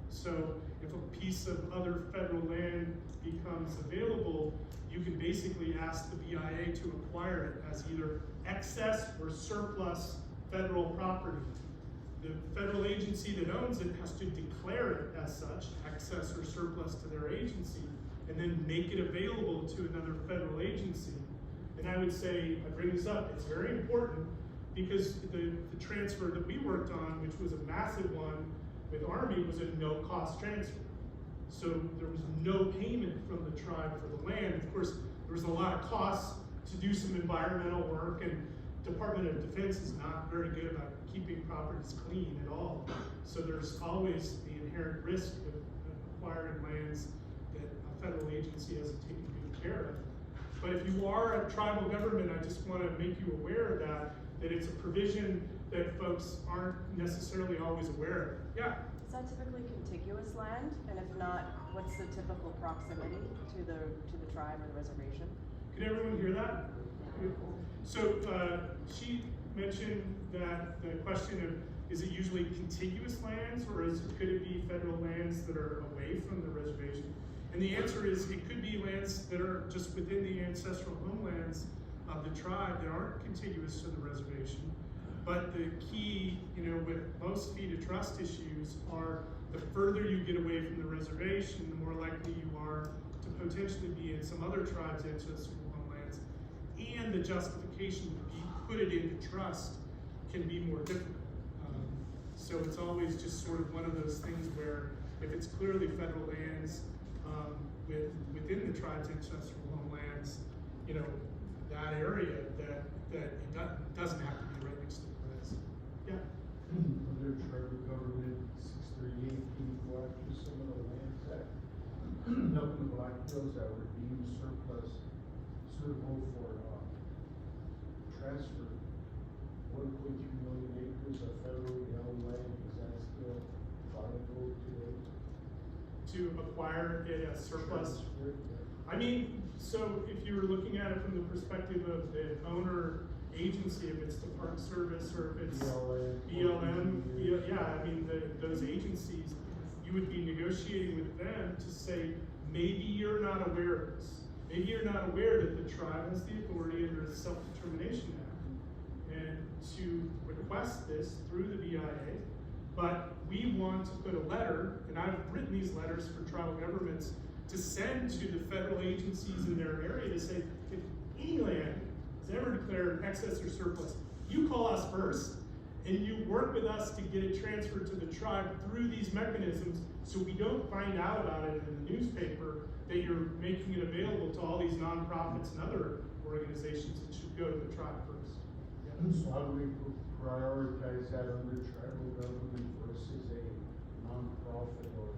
So if a piece of other federal land becomes available, you can basically ask the BIA to acquire it as either excess or surplus federal property. The federal agency that owns it has to declare it as such, excess or surplus to their agency, and then make it available to another federal agency. And I would say, I bring this up, it's very important, because the transfer that we worked on, which was a massive one with Army, was a no-cost transfer. So there was no payment from the tribe for the land. Of course, there was a lot of costs to do some environmental work, and Department of Defense is not very good about keeping properties clean at all. So there's always the inherent risk of acquiring lands that a federal agency hasn't taken good care of. But if you are a tribal government, I just want to make you aware of that it's a provision that folks aren't necessarily always aware of. Yeah? Is that typically contiguous land? And if not, what's the typical proximity to the tribe or the reservation? Can everyone hear that? So she mentioned that the question of, is it usually contiguous lands, or could it be federal lands that are away from the reservation? And the answer is, it could be lands that are just within the ancestral homelands of the tribe that aren't contiguous to the reservation. But the key, with most fee to trust issues are, the further you get away from the reservation, the more likely you are to potentially be in some other tribe's ancestral homelands, and the justification to put it into trust can be more difficult. So it's always just sort of one of those things where, if it's clearly federal lands within the tribe's ancestral homelands, that area, that it doesn't have to be right next to the res. Yeah. Under tribal government 638 go after some of the lands that up in the Black Hills that were deemed surplus, suitable for transfer. 1.2 million acres of federally held land, is that still viable today? To acquire it as surplus. Transfer, yeah. I mean, so if you were looking at it from the perspective of the owner agency, if it's the Park Service or if it's BLM, yeah, I mean, those agencies, you would be negotiating with them to say, maybe you're not aware of this. Maybe you're not aware that the tribe has the authority under the Self-Determination Act and to request this through the BIA, but we want to put a letter, and I've written these letters for tribal governments to send to the federal agencies in their area to say, if any land is ever declared excess or surplus, you call us first, and you work with us to get it transferred to the tribe through these mechanisms, so we don't find out about it in the newspaper that you're making it available to all these nonprofits and other organizations. It should go to the tribe first. So how do we prioritize that under tribal government versus a non-profit or a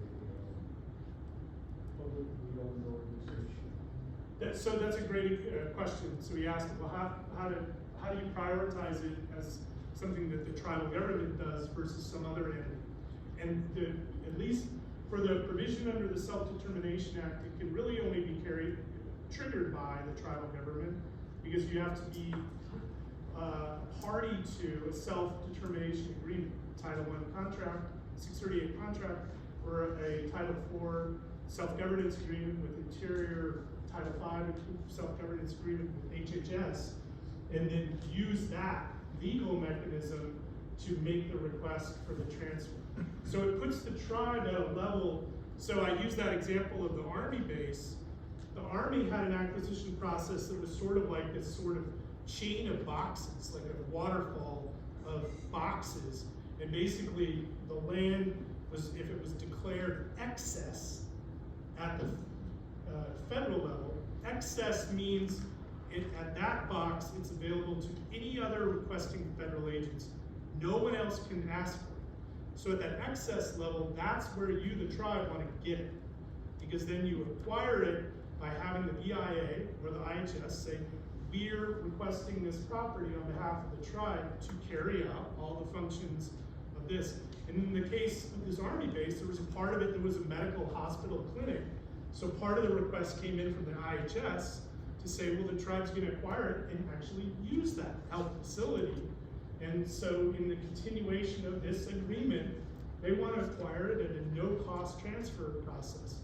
publicly owned organization? So that's a great question. So we asked, well, how do you prioritize it as something that the tribal government does versus some other entity? And at least for the provision under the Self-Determination Act, it can really only be triggered by the tribal government, because you have to be party to a self-determination agreement, Title I contract, 638 contract, or a Title IV self-governance agreement with Interior, Title V self-governance agreement with HHS, and then use that legal mechanism to make the request for the transfer. So it puts the tribe at a level. So I use that example of the Army base. The Army had an acquisition process that was sort of like this sort of chain of boxes, like a waterfall of boxes. And basically the land was, if it was declared excess at the federal level, excess means at that box, it's available to any other requesting federal agency. No one else can ask for it. So at that excess level, that's where you, the tribe, want to get it. Because then you acquire it by having the BIA or the IHS say, we're requesting this property on behalf of the tribe to carry out all the functions of this. And in the case of this Army base, there was a part of it that was a medical hospital clinic. So part of the request came in from the IHS to say, well, the tribe's going to acquire it and actually use that health facility. And so in the continuation of this agreement, they want to acquire it at a no-cost transfer process.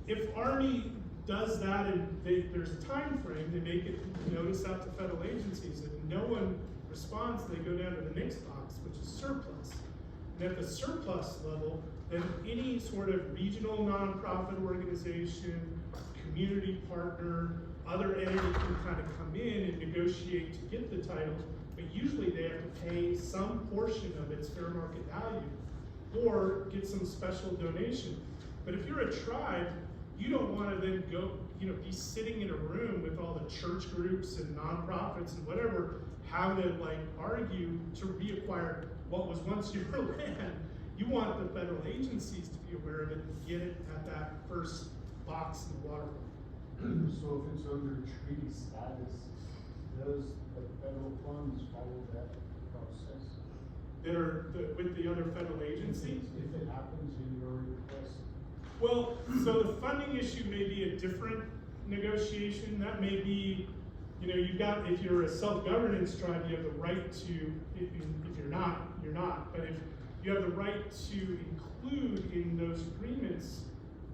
If Army does that and there's a time frame, they make it notice out to federal agencies. If no one responds, they go down to the next box, which is surplus. And at the surplus level, then any sort of regional nonprofit organization, community partner, other entity can kind of come in and negotiate to get the title, but usually they have to pay some portion of its fair market value or get some special donation. But if you're a tribe, you don't want to then go, be sitting in a room with all the church groups and nonprofits and whatever, having to argue to reacquire what was once your land. You want the federal agencies to be aware of it and get it at that first box in the waterfall. So if it's under treaty status, does the federal funds follow that process? that are, with the other federal agencies? If it happens in your request? Well, so the funding issue may be a different negotiation. That may be, you know, you've got, if you're a self-governance tribe, you have the right to, if you're not, you're not. But if you have the right to include in those agreements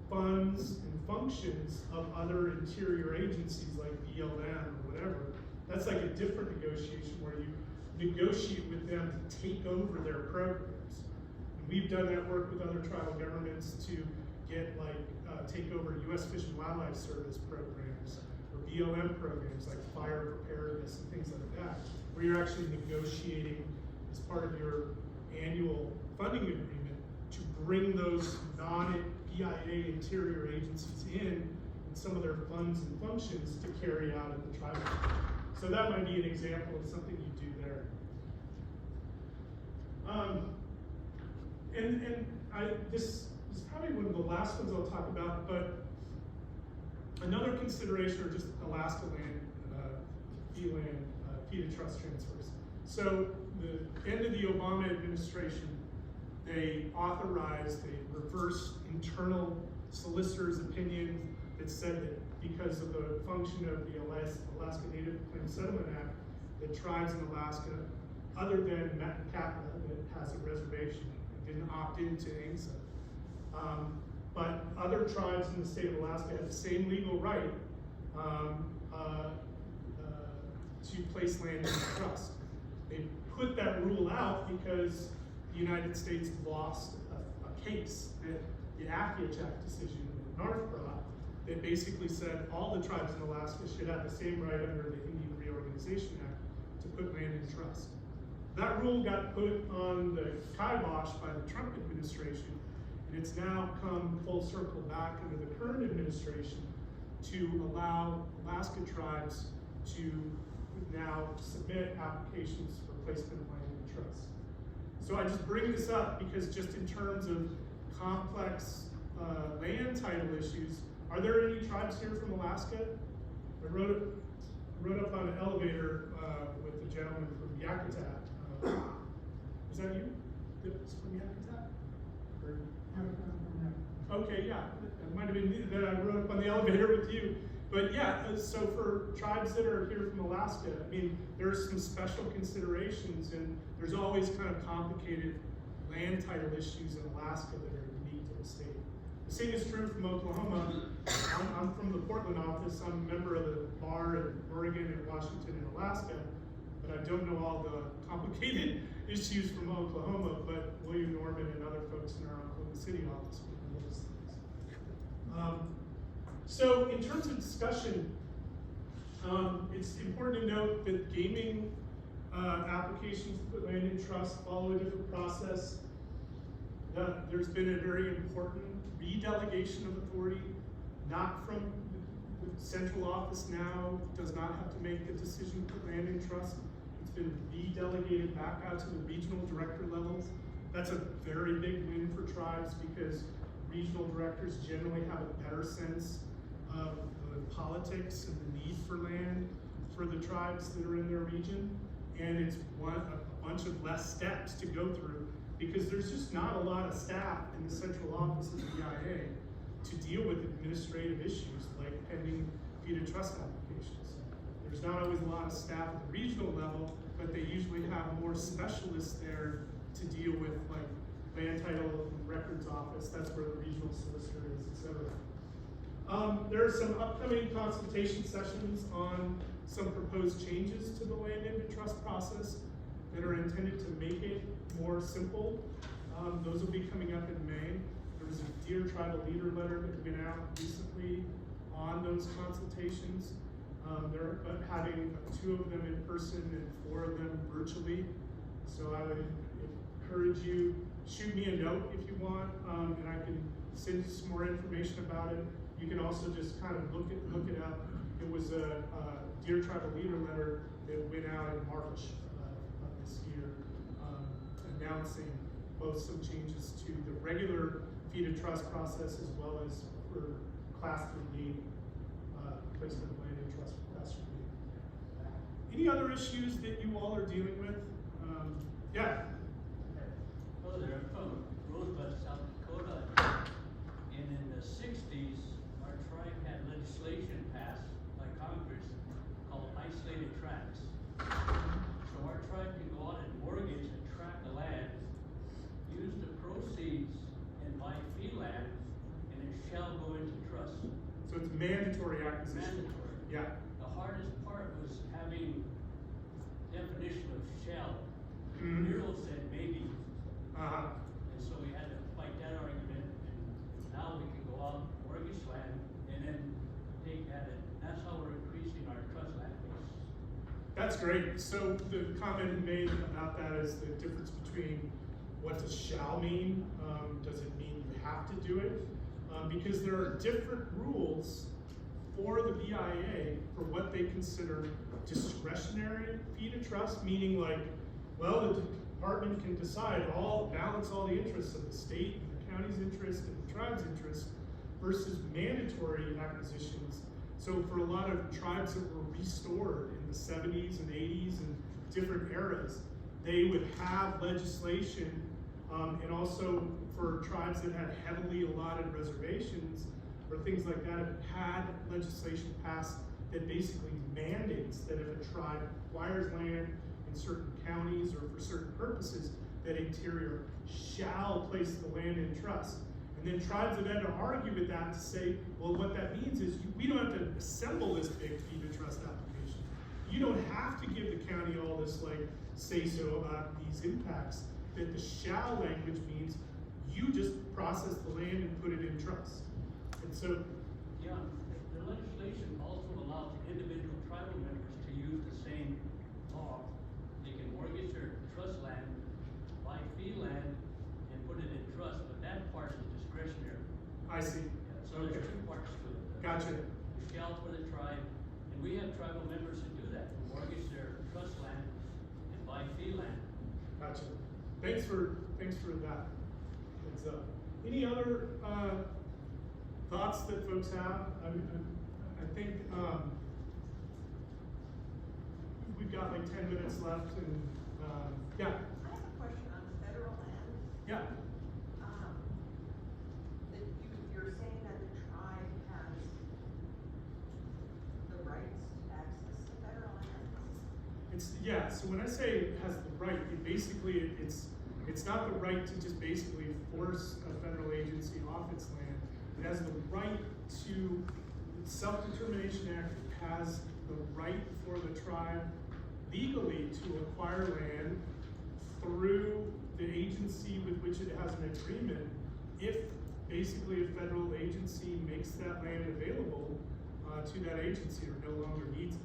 funds and functions of other interior agencies like BLM or whatever, that's like a different negotiation where you negotiate with them to take over their programs. And we've done that work with other tribal governments to get like, take over US Fish and Wildlife Service programs or BLM programs like fire preparedness and things like that, where you're actually negotiating as part of your annual funding agreement to bring those non-PIA interior agencies in and some of their funds and functions to carry out at the tribal level. So that might be an example of something you do there. This is probably one of the last ones I'll talk about, but another consideration are just Alaska land, fee land, Peta trust transfers. So the end of the Obama administration, they authorized a reverse internal solicitor's opinion that said that because of the function of the Alaska Native Claims Settlement Act, that tribes in Alaska, other than Peta, that has a reservation, didn't opt into ANSA. But other tribes in the state of Alaska have the same legal right to place land in trust. They put that rule out because the United States lost a case, the Anti-Deficiency decision that NARF brought, that basically said all the tribes in Alaska should have the same right under the Indian Reorganization Act to put land in trust. That rule got put on the kibosh by the Trump administration, and it's now come full circle back under the current administration to allow Alaska tribes to now submit applications for placement of land in trust. So I just bring this up because just in terms of complex land title issues, are there any tribes here from Alaska? I rode up on an elevator with a gentleman from Yakutat. Is that you? That's from Yakutat? Okay, yeah, it might have been that I rode up on the elevator with you. But yeah, so for tribes that are here from Alaska, I mean, there's some special considerations, and there's always kind of complicated land title issues in Alaska that are unique to the state. The same is true from Oklahoma. I'm from the Portland office. I'm a member of the bar in Oregon and Washington and Alaska, but I don't know all the complicated issues from Oklahoma, but William Norman and other folks in our Oklahoma City office will know those things. So in terms of discussion, it's important to note that gaming applications to put land in trust follow a different process. There's been a very important redelegation of authority, not from the central office now, does not have to make the decision to put land in trust. It's been redelegated back out to the regional director levels. That's a very big win for tribes because regional directors generally have a better sense of the politics and the need for land for the tribes that are in their region. And it's a bunch of less steps to go through because there's just not a lot of staff in the central office of the EIA to deal with administrative issues like pending Peta trust applications. There's not always a lot of staff at the regional level, but they usually have more specialists there to deal with like land title records office, that's where the regional solicitor is, etc. There are some upcoming consultation sessions on some proposed changes to the land into trust process that are intended to make it more simple. Those will be coming up in May. There was a Dear Tribal Leader letter that went out recently on those consultations. They're having 2 of them in person and 4 of them virtually. So I would encourage you, shoot me a note if you want, and I can send you some more information about it. You can also just kind of look it up. It was a Dear Tribal Leader letter that went out in March of this year, announcing both some changes to the regular Peta trust process as well as for Class 3 gaming. placement of land in trust request review. Any other issues that you all are dealing with? Yeah. Hello there, I'm from Rosebud, South Dakota, and in the sixties, our tribe had legislation passed by Congress called isolated tracts. So our tribe can go out and mortgage a tract of land, use the proceeds and buy fee land, and it shall go into trust. So it's mandatory acquisition. Mandatory. Yeah. The hardest part was having definition of shall. Mhm. Bureau said maybe. Uh-huh. And so we had to fight that argument, and now we can go out, mortgage land, and then take that, and that's how we're increasing our trust land base. That's great. So the comment you made about that is the difference between what does shall mean? Does it mean you have to do it? Because there are different rules for the BIA for what they consider discretionary fee to trust, meaning like, well, the department can decide balance all the interests of the state and the county's interest and the tribe's interest versus mandatory acquisitions. So for a lot of tribes that were restored in the 70s and 80s and different eras, they would have legislation, and also for tribes that had heavily allotted reservations or things like that, have had legislation passed that basically mandates that if a tribe acquires land in certain counties or for certain purposes, that Interior shall place the land in trust. And then tribes have had to argue with that to say, well, what that means is we don't have to assemble this big fee to trust application. You don't have to give the county all this like say-so about these impacts. That the shall language means you just process the land and put it in trust. And so, Yeah, the legislation also allows individual tribal members to use the same law. They can mortgage their trust land, buy fee land, and put it in trust, but that part is discretionary. I see. Yeah, so there's two parts to it. Gotcha. The shall for the tribe, and we have tribal members who do that, who mortgage their trust land and buy fee land. Gotcha. Thanks for that. Heads up. Any other thoughts that folks have? I think we've got like 10 minutes left, and yeah, I have a question on the federal land. yeah. That you're saying that the tribe has the rights to access the federal land? Yeah. So when I say it has the right, it's not the right to just basically force a federal agency off its land. It has the right to, the Self-Determination Act has the right for the tribe legally to acquire land through the agency with which it has an agreement if basically a federal agency makes that land available to that agency or no longer needs it.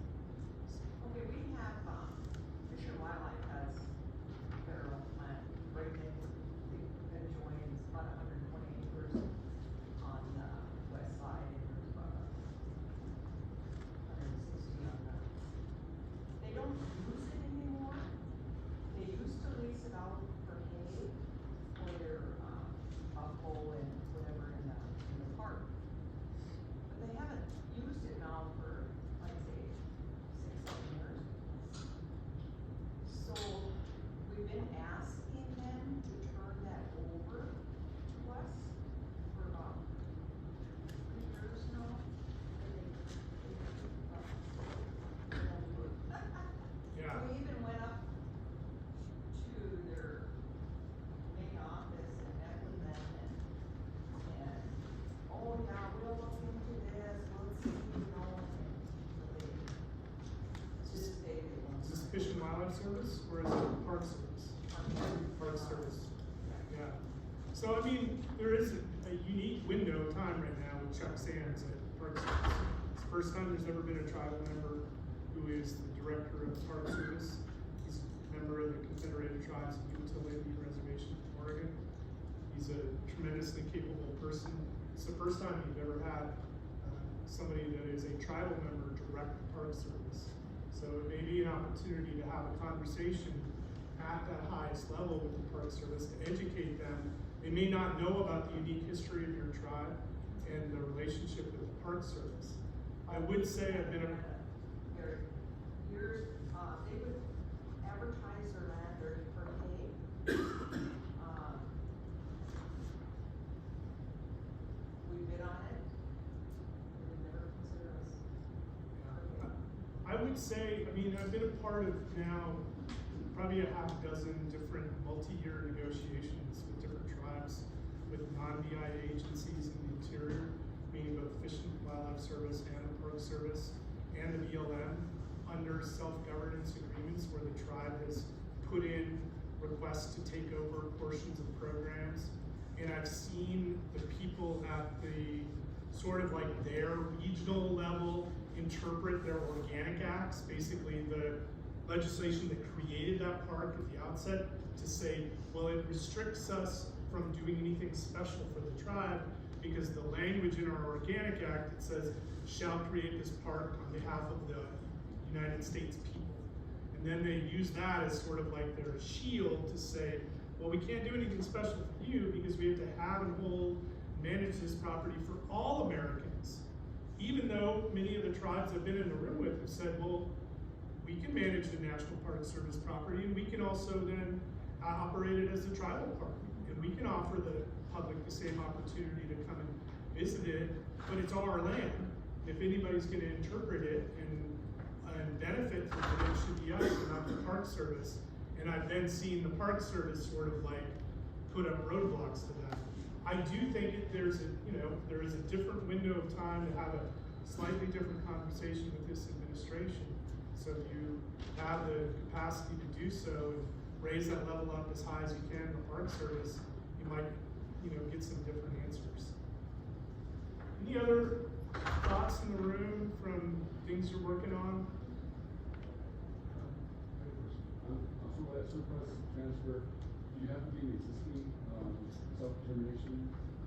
Okay, we have, Fish and Wildlife has federal land right next, that joins about 120 acres on the west side, and there's about 160 on the. They don't use it anymore. They used to lease it out for hay, for their, buffalo and whatever in the park. But they haven't used it now for, like, say, 6-7 years. So, we've been asking them to turn that over to us for about 3 years now. Yeah. We even went up to their main office and met with them and, oh yeah, we'll look into this, we'll see, and really, to this day, they won't. Is this Fish and Wildlife Service or is it Park Service? Park Service. Yeah. So I mean, there is a unique window of time right now with Chuck Sands at Park Service. It's the first time there's ever been a tribal member who is the director of Park Service. He's a member of the Confederated Tribes of Utility Reservation in Oregon. He's a tremendously capable person. It's the first time we've ever had somebody that is a tribal member direct the Park Service. So it may be an opportunity to have a conversation at that highest level with the Park Service to educate them. They may not know about the unique history of your tribe and the relationship with the Park Service. I would say I've been a, Gary, yours, they would advertise their land or per hay. We bid on it, they would never consider us. I would say, I mean, I've been a part of now probably a half dozen different multi-year negotiations with different tribes, with non-BI agencies in the interior, meaning both Fish and Wildlife Service and the Park Service, and the BLM, under self-governance agreements where the tribe has put in requests to take over portions of programs. And I've seen the people at the sort of like their regional level interpret their organic acts, basically the legislation that created that park at the outset, to say, well, it restricts us from doing anything special for the tribe because the language in our organic act that says shall create this park on behalf of the United States people. And then they use that as sort of like their shield to say, well, we can't do anything special for you because we have to have and hold, manage this property for all Americans. Even though many of the tribes I've been in the room with have said, well, we can manage the National Park Service property and we can also then operate it as a tribal park. And we can offer the public the same opportunity to come and visit it, but it's our land. If anybody's gonna interpret it and benefit from it, it should be us and not the Park Service. And I've then seen the Park Service sort of like put up roadblocks to that. I do think there is a different window of time to have a slightly different conversation with this administration. So if you have the capacity to do so and raise that level up as high as you can in the Park Service, you might, get some different answers. Any other thoughts in the room from things you're working on? Also, that surplus transfer, do you have to be an existing self-determination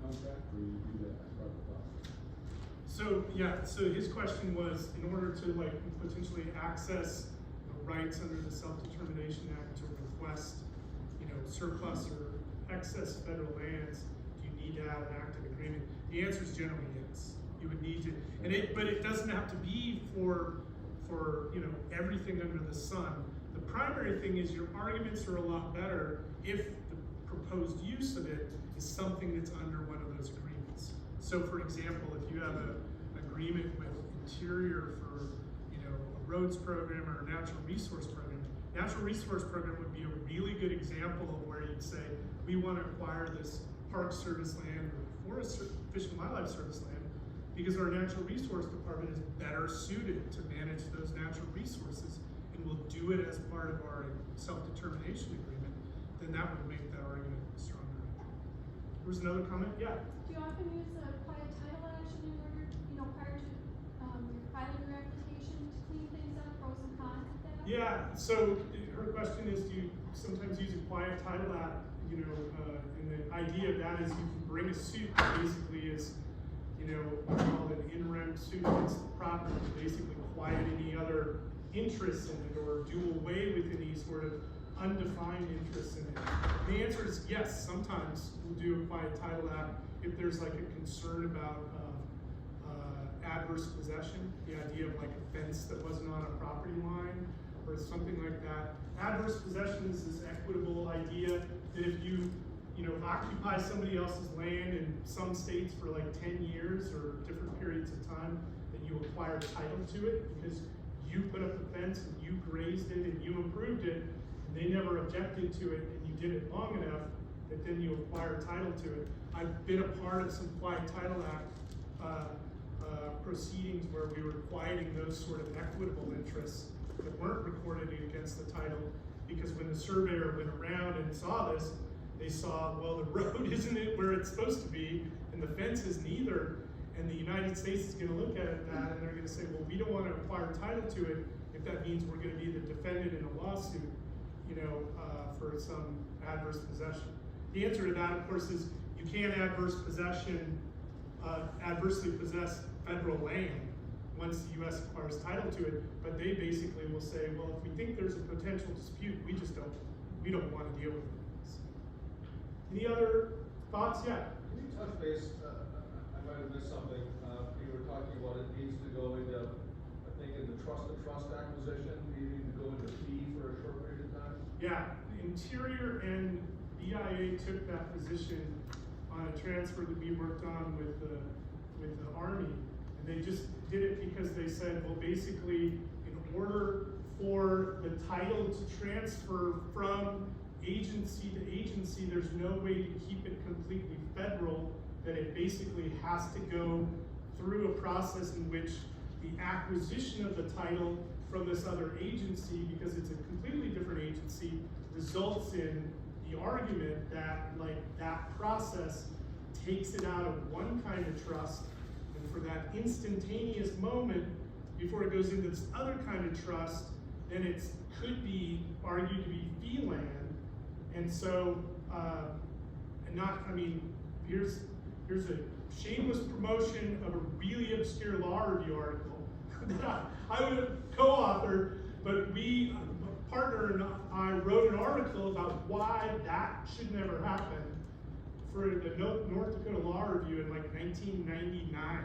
contract, or you do that as part of the process? So his question was, in order to like potentially access the rights under the Self-Determination Act to request, surplus or excess federal lands, do you need to have an active agreement? The answer is generally yes. You would need to, but it doesn't have to be for everything under the sun. The primary thing is your arguments are a lot better if the proposed use of it is something that's under one of those agreements. So for example, if you have an agreement with Interior for a roads program or a natural resource program would be a really good example of where you'd say, we want to acquire this Park Service land or Forest Fish and Wildlife Service land because our natural resource department is better suited to manage those natural resources and will do it as part of our self-determination agreement, then that would make that argument stronger. There was another comment? Yeah? Do you often use a quiet title action in order, prior to your filing your application to clean things up, pros and cons of that? Yeah, so her question is, do you sometimes use a quiet title act, and the idea of that is you can bring a suit that basically is, called an in rem suit against the property, to basically quiet any other interest in it or do away with any sort of undefined interest in it. The answer is yes, sometimes we'll do a quiet title act if there's like a concern about adverse possession, the idea of like a fence that wasn't on a property line or something like that. Adverse possession is this equitable idea that if you occupy somebody else's land in some states for like 10 years or different periods of time, that you acquire title to it because you put up the fence and you grazed it and you improved it, and they never objected to it and you did it long enough that then you acquire title to it. I've been a part of some Quiet Title Act proceedings where we were quieting those sort of equitable interests that weren't recorded against the title, because when the surveyor went around and saw this, they saw, well, the road isn't it where it's supposed to be, and the fence is neither, and the United States is gonna look at that and they're gonna say, well, we don't wanna acquire title to it if that means we're gonna be the defendant in a lawsuit, for some adverse possession. The answer to that, of course, is you can't adversely possess federal land once the U.S. acquires title to it, but they basically will say, well, if we think there's a potential dispute, we don't want to deal with it. Any other thoughts? Yeah? Can you touch base, I might might have missed something, you were talking about it needs to go into, I think in the trust acquisition, needing to go into fee for a short period of time? Yeah, Interior and BIA took that position on a transfer that we worked on with the Army. And they just did it because they said, well, basically, in order for the title to transfer from agency to agency, there's no way to keep it completely federal, that it basically has to go through a process in which the acquisition of the title from this other agency, because it's a completely different agency, results in the argument that that process takes it out of one kind of trust, and for that instantaneous moment before it goes into this other kind of trust, then it could be argued to be fee land. And so, here's a shameless promotion of a really obscure law review article that I would have co-authored, but my partner and I wrote an article about why that should never happen for the North Dakota Law Review in like 1999,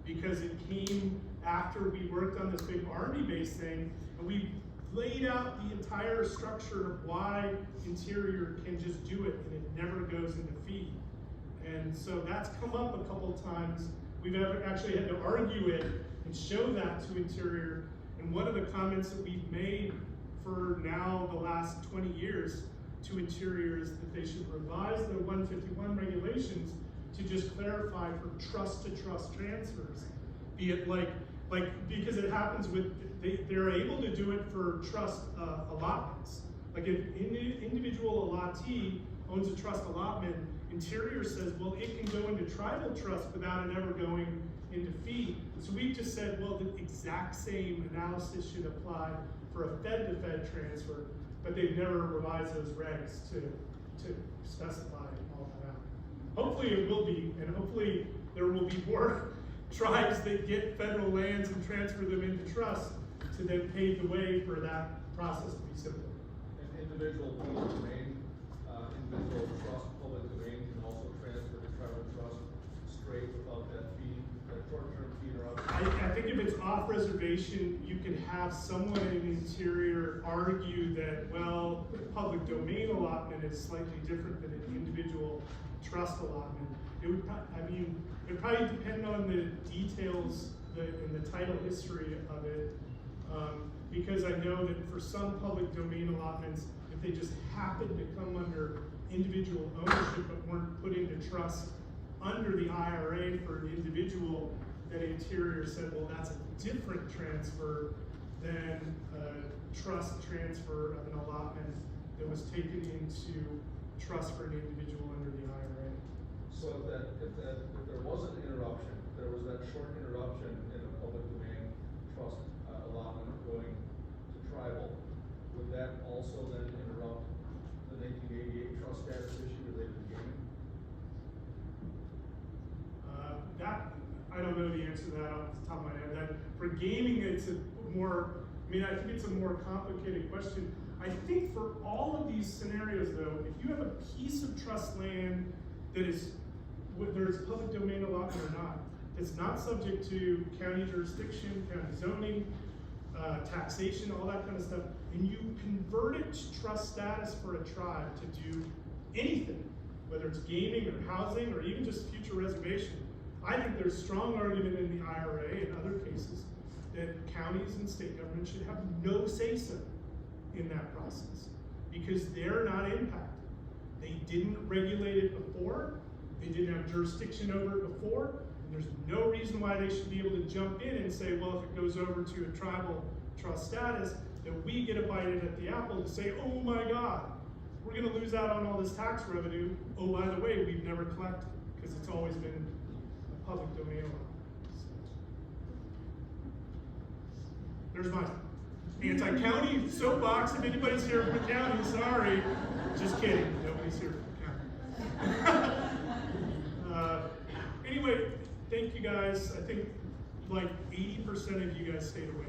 because it came after we worked on this big Army-based thing, and we laid out the entire structure of why Interior can just do it and it never goes into fee. And so that's come up a couple times. We've actually had to argue it and show that to Interior. And one of the comments that we've made for now the last 20 years to Interior is that they should revise their 151 regulations to just clarify for trust-to-trust transfers. Be it because it happens with, they're able to do it for trust allotments. Like if an individual allottee owns a trust allotment, Interior says, well, it can go into tribal trust without it ever going into fee. So we've just said, well, the exact same analysis should apply for a Fed-to-Fed transfer, but they've never revised those regs to specify all that out. Hopefully it will be, and hopefully there will be more tribes that get federal lands and transfer them into trust to then pave the way for that process to be simple. And individual public domain, individual trust public domain can also transfer to tribal trust straight without that fee, that short-term fee interruption. I think if it's off reservation, you could have someone in Interior argue that, well, the public domain allotment is slightly different than an individual trust allotment. It would, it'd probably depend on the details and the title history of it, because I know that for some public domain allotments, if they just happen to come under individual ownership but weren't put into trust under the IRA for an individual, that Interior said, well, that's a different transfer than a trust transfer of an allotment that was taken into trust for an individual under the IRA. So if there was an interruption, if there was that short interruption in a public domain trust allotment going to tribal, would that also then interrupt the 1988 trust status issue related to gaming? I don't know the answer to that off the top of my head. That for gaming, it's a more, I think it's a more complicated question. I think for all of these scenarios though, if you have a piece of trust land that is, whether it's public domain allotment or not, it's not subject to county jurisdiction, county zoning, taxation, all that kind of stuff, and you convert it to trust status for a tribe to do anything, whether it's gaming or housing or even just future reservation, I think there's strong argument in the IRA and other cases that counties and state governments should have no say-so in that process because they're not impacted. They didn't regulate it before, they didn't have jurisdiction over it before, and there's no reason why they should be able to jump in and say, well, if it goes over to a tribal trust status, that we get a bite at the apple to say, oh my God, we're gonna lose out on all this tax revenue. Oh, by the way, we've never collected because it's always been a public domain law. There's my anti-county soapbox. If anybody's here from the county, sorry. Just kidding, nobody's here from the county. Anyway, thank you guys. I think like 80% of you guys stayed awake.